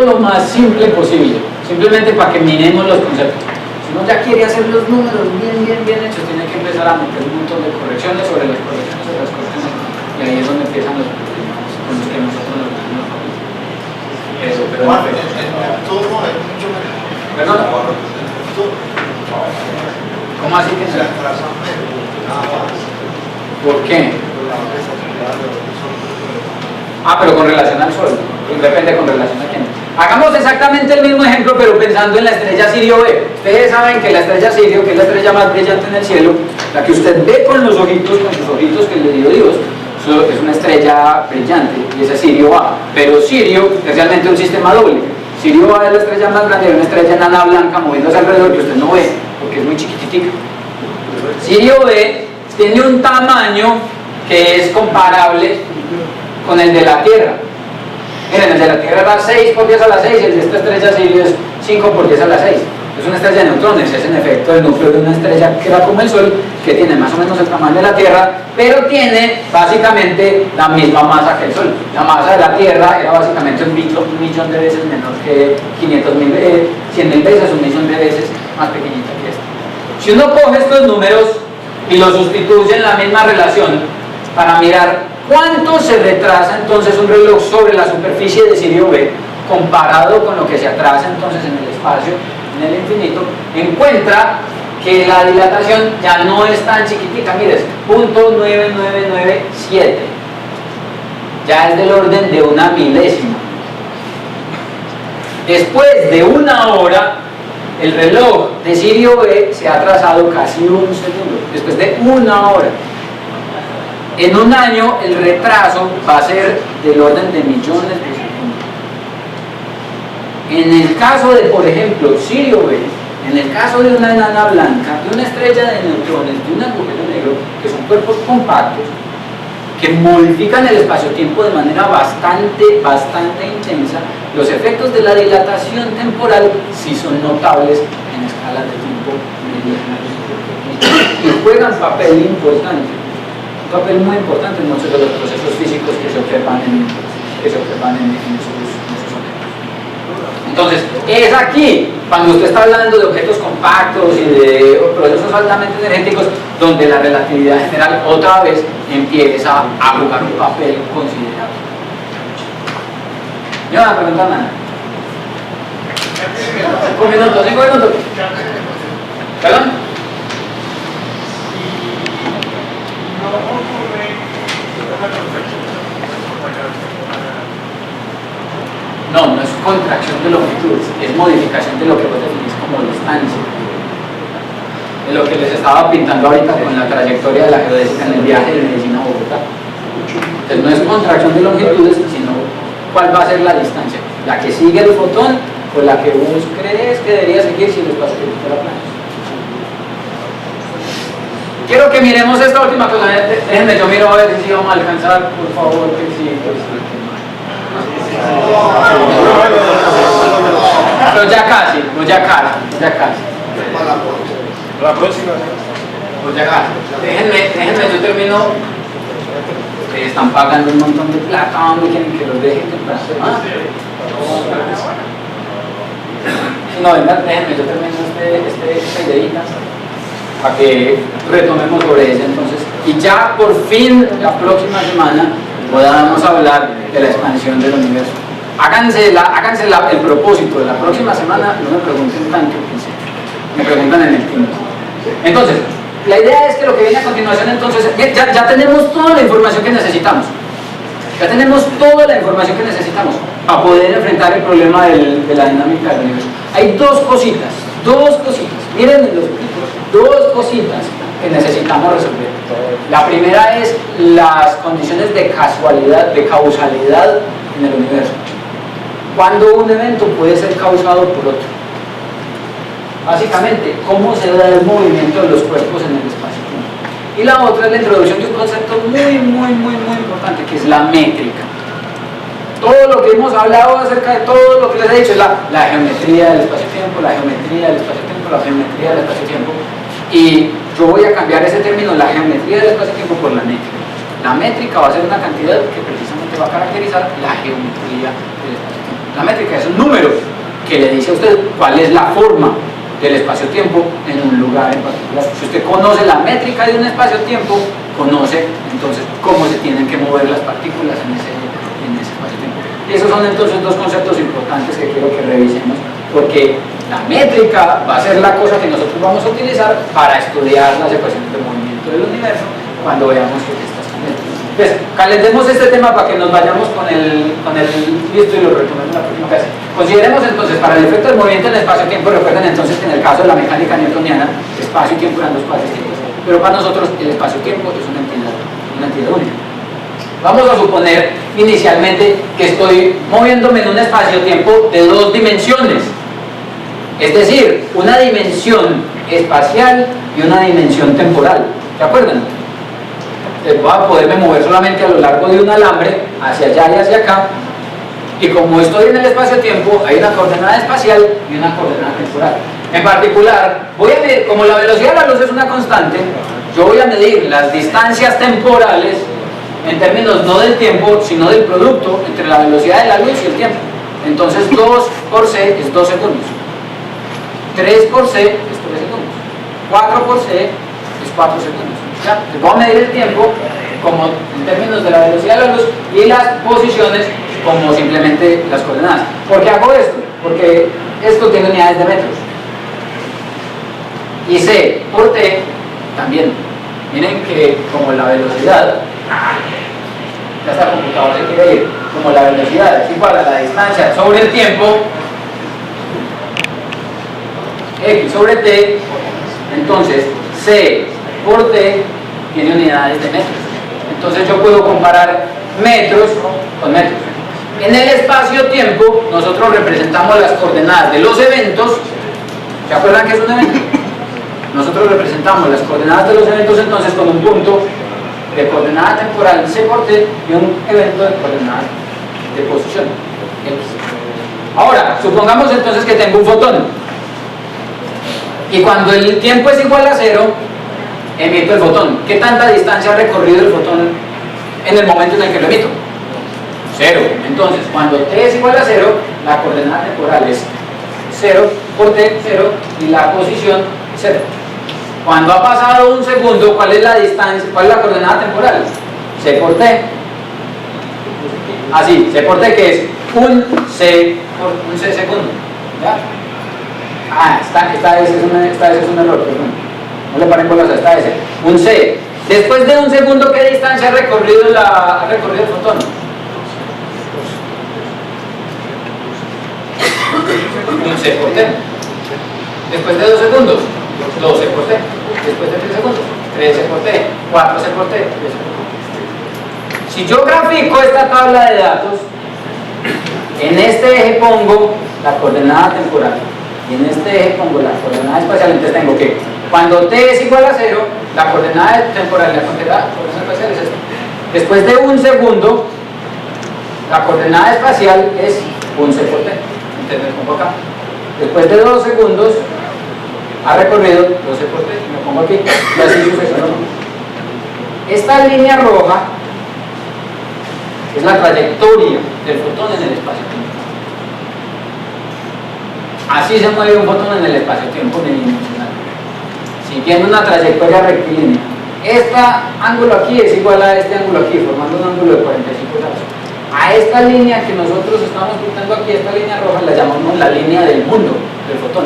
lo más simple posible, simplemente para que minemos los conceptos. Si uno ya quiere hacer los números bien hechos, tiene que empezar a meter un montón de correcciones sobre las correcciones, y ahí es donde empiezan los problemas con los que nosotros nos vamos. Eso, pero Bueno, el turno es mucho mejor. ¿Perdón? ¿Cómo así que Se atrasan nada más. ¿Por qué? Pero con relación al Sol, depende con relación a quién. Hagamos exactamente el mismo ejemplo, pero pensando en la estrella Sirio B. Ustedes saben que la estrella Sirio, que es la estrella más brillante en el cielo, la que usted ve con sus ojitos que le dio Dios, es una estrella brillante, y esa es Sirio A. Pero Sirio es realmente un sistema doble. Sirio A es la estrella más grande, es una estrella enana blanca moviéndose alrededor que usted no ve, porque es muy chiquititica. Sirio B tiene un tamaño que es comparable con el de la Tierra. Miren, el de la Tierra era 6 por 10 a la 6, y el de esta estrella Sirio es 5 por 10 a la 6. Es una estrella de neutrones, es en efecto el núcleo de una estrella que era como el Sol, que tiene más o menos el tamaño de la Tierra, pero tiene básicamente la misma masa que el Sol. La masa de la Tierra era básicamente un millón de veces menor que 100.000 veces, un millón de veces más pequeñita que esta. Si uno coge estos números y los sustituye en la misma relación para mirar cuánto se retrasa entonces un reloj sobre la superficie de Sirio B comparado con lo que se atrasa entonces en el espacio, en el infinito, encuentra que la dilatación ya no es tan chiquitica. Mires, 0.9997, ya es del orden de una milésima. Después de una hora, el reloj de Sirio B se ha atrasado casi un segundo, después de una hora. En un año el retraso va a ser del orden de millones de segundos. En el caso de, por ejemplo, Sirio B, en el caso de una enana blanca, de una estrella de neutrones, de un agujero negro, que son cuerpos compactos, que modifican el espacio-tiempo de manera bastante intensa, los efectos de la dilatación temporal sí son notables en escalas de tiempo medianas y juegan papel importante. Un papel muy importante en muchos de los procesos físicos que se observan en esos objetos. Entonces, es aquí, cuando usted está hablando de objetos compactos y de procesos altamente energéticos, donde la relatividad general otra vez empieza a jugar un papel considerable. ¿Me van a preguntar nada? 5 minutos. ¿Perdón? No es contracción de longitudes, es modificación de lo que vos definís como distancia. De lo que les estaba pintando ahorita con la trayectoria de la geodésica en el viaje de Medellín a Bogotá. Entonces no es contracción de longitudes, sino cuál va a ser la distancia. La que sigue el fotón o la que vos crees que debería seguir si el espacio-tiempo fuera plano. Quiero que miremos esta última cosa. Déjenme, yo miro a ver si vamos a alcanzar, por favor, que sí. Pero ya casi. La próxima. Pues ya casi. Déjenme, yo termino. Ustedes están pagando un montón de plata, ¿dónde quieren que los deje temprano? No, déjenme, yo termino esta ideita para que retomemos sobre ella entonces. y ya por fin la próxima semana podamos hablar de la expansión del universo. Háganse el propósito de la próxima semana, no me pregunten tanto, me preguntan en el tiempo. Entonces, la idea es que lo que viene a continuación, entonces, ya tenemos toda la información que necesitamos. Ya tenemos toda la información que necesitamos para poder enfrentar el problema de la dinámica del universo. Hay dos cositas, miren en los títulos, dos cositas que necesitamos resolver. La primera es las condiciones de causalidad en el universo. Cuando un evento puede ser causado por otro. Básicamente, cómo se da el movimiento de los cuerpos en el espacio. Y la otra es la introducción de un concepto muy importante, que es la métrica. Todo lo que hemos hablado acerca de todo lo que les he dicho es la geometría del espacio-tiempo, la geometría del espacio-tiempo, la geometría del espacio-tiempo. Y yo voy a cambiar ese término, la geometría del espacio-tiempo, por la métrica. La métrica va a ser una cantidad que precisamente va a caracterizar la geometría del espacio-tiempo. La métrica es un número que le dice a usted cuál es la forma del espacio-tiempo en un lugar en particular. Si usted conoce la métrica de un espacio-tiempo, conoce entonces cómo se tienen que mover las partículas en ese espacio-tiempo. Y esos son entonces dos conceptos importantes que quiero que revisemos, porque la métrica va a ser la cosa que nosotros vamos a utilizar para estudiar las ecuaciones de movimiento del universo cuando veamos que estas cambian. Pues, calentemos este tema para que nos vayamos con el listo y lo retomemos la próxima clase. Consideremos entonces, para el efecto del movimiento en el espacio-tiempo, recuerden entonces que en el caso de la mecánica newtoniana, espacio y tiempo eran dos partes tiempos, pero para nosotros el espacio-tiempo es una entidad única. Vamos a suponer inicialmente que estoy moviéndome en un espacio-tiempo de dos dimensiones, es decir, una dimensión espacial y una dimensión temporal. ¿Se acuerdan? Voy a poderme mover solamente a lo largo de un alambre, hacia allá y hacia acá, y como estoy en el espacio-tiempo, hay una coordenada espacial y una coordenada temporal. En particular, voy a medir, como la velocidad de la luz es una constante, yo voy a medir las distancias temporales en términos no del tiempo, sino del producto entre la velocidad de la luz y el tiempo. Entonces 2 por c es 2 segundos, 3 por c es 3 segundos, 4 por c es 4 segundos. ¿Ya? Voy a medir el tiempo como en términos de la velocidad de la luz y las posiciones como simplemente las coordenadas. ¿Por qué hago esto? Porque esto tiene unidades de metros. Y c por t también. Miren que como la velocidad, ya está computador, se quiere ir, como la velocidad es igual a la distancia sobre el tiempo, x sobre t, entonces c por t tiene unidades de metros. Entonces yo puedo comparar metros con metros. En el espacio-tiempo nosotros representamos las coordenadas de los eventos. ¿Se acuerdan que es un evento? Nosotros representamos las coordenadas de los eventos entonces con un punto de coordenada temporal c por t y un evento de coordenada de posición x. Ahora, supongamos entonces que tengo un fotón y cuando el tiempo es igual a 0 emito el fotón. ¿Qué tanta distancia ha recorrido el fotón en el momento en el que lo emito? 0. Entonces, cuando t es igual a 0, la coordenada temporal es 0 por t, 0, y la posición 0. Cuando ha pasado un segundo, ¿cuál es la distancia? ¿Cuál es la coordenada temporal? c por t. Así, c por t, que es un c segundo. ¿Ya? Esta vez es un error, perdón. No le paren bolas a esta S. Un c. Después de un segundo, ¿qué distancia ha recorrido el fotón? Un c por t. Después de 2 segundos, 2c por t. Después de 3 segundos, 3c por t. 4c por t. 3c por t. Si yo grafico esta tabla de datos, en este eje pongo la coordenada temporal y en este eje pongo la coordenada espacial. Entonces tengo que, cuando t es igual a 0, la coordenada temporal y la coordenada espacial es esta. Después de un segundo, la coordenada espacial es un c por t. Entonces me pongo acá. Después de 2 segundos, ha recorrido 2c por t, me pongo aquí, y así sucesivamente. Esta línea roja es la trayectoria del fotón en el espacio-tiempo. Así se mueve un fotón en el espacio-tiempo unidimensional, siguiendo una trayectoria rectilínea. este ángulo aquí es igual a este ángulo aquí, formando un ángulo de 45 grados. A esta línea que nosotros estamos pintando aquí, esta línea roja, la llamamos la línea del mundo, del fotón.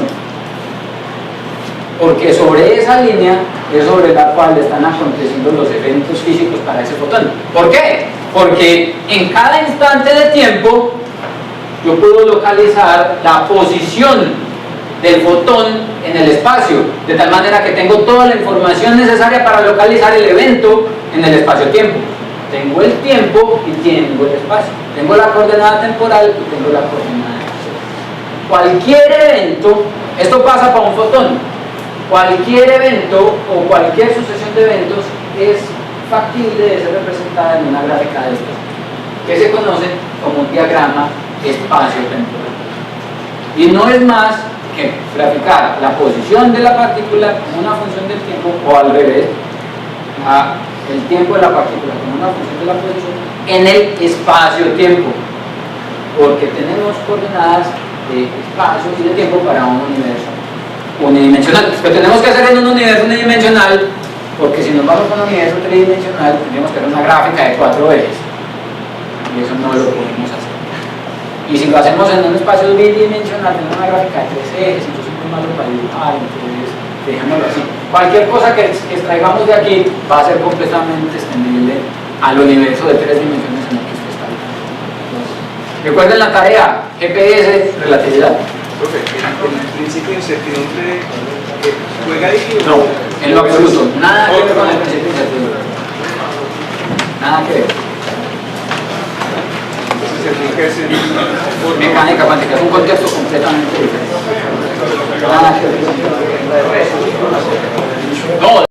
Porque sobre esa línea es sobre la cual están aconteciendo los eventos físicos para ese fotón. ¿Por qué? Porque en cada instante de tiempo yo puedo localizar la posición del fotón en el espacio, de tal manera que tengo toda la información necesaria para localizar el evento en el espacio-tiempo. Tengo el tiempo y tengo el espacio. Tengo la coordenada temporal y tengo la coordenada espacial. Cualquier evento, esto pasa para un fotón, cualquier evento o cualquier sucesión de eventos es factible de ser representada en una gráfica de estos, que se conoce como un diagrama espacio-temporal. Y no es más que graficar la posición de la partícula como una función del tiempo, o al revés, el tiempo de la partícula como una función de la posición en el espacio-tiempo, porque tenemos coordenadas de espacio y de tiempo para un universo unidimensional. Lo tenemos que hacer en un universo unidimensional, porque si nos vamos con un universo tridimensional tendríamos que hacer una gráfica de 4 ejes, y eso no lo podemos hacer. Y si lo hacemos en un espacio bidimensional, tenemos una gráfica de 3 ejes, entonces es muy malo para dibujar, entonces dejémoslo así. Cualquier cosa que extraigamos de aquí va a ser completamente extendible al universo de 3 dimensiones en el que usted está. Recuerden la tarea, GPS, relatividad. Profe, el principio de incertidumbre juega ahí. No, en lo absoluto, nada que ver con el principio de incertidumbre. Nada que ver. Mecánica cuántica es un contexto completamente diferente. Nada que ver. No.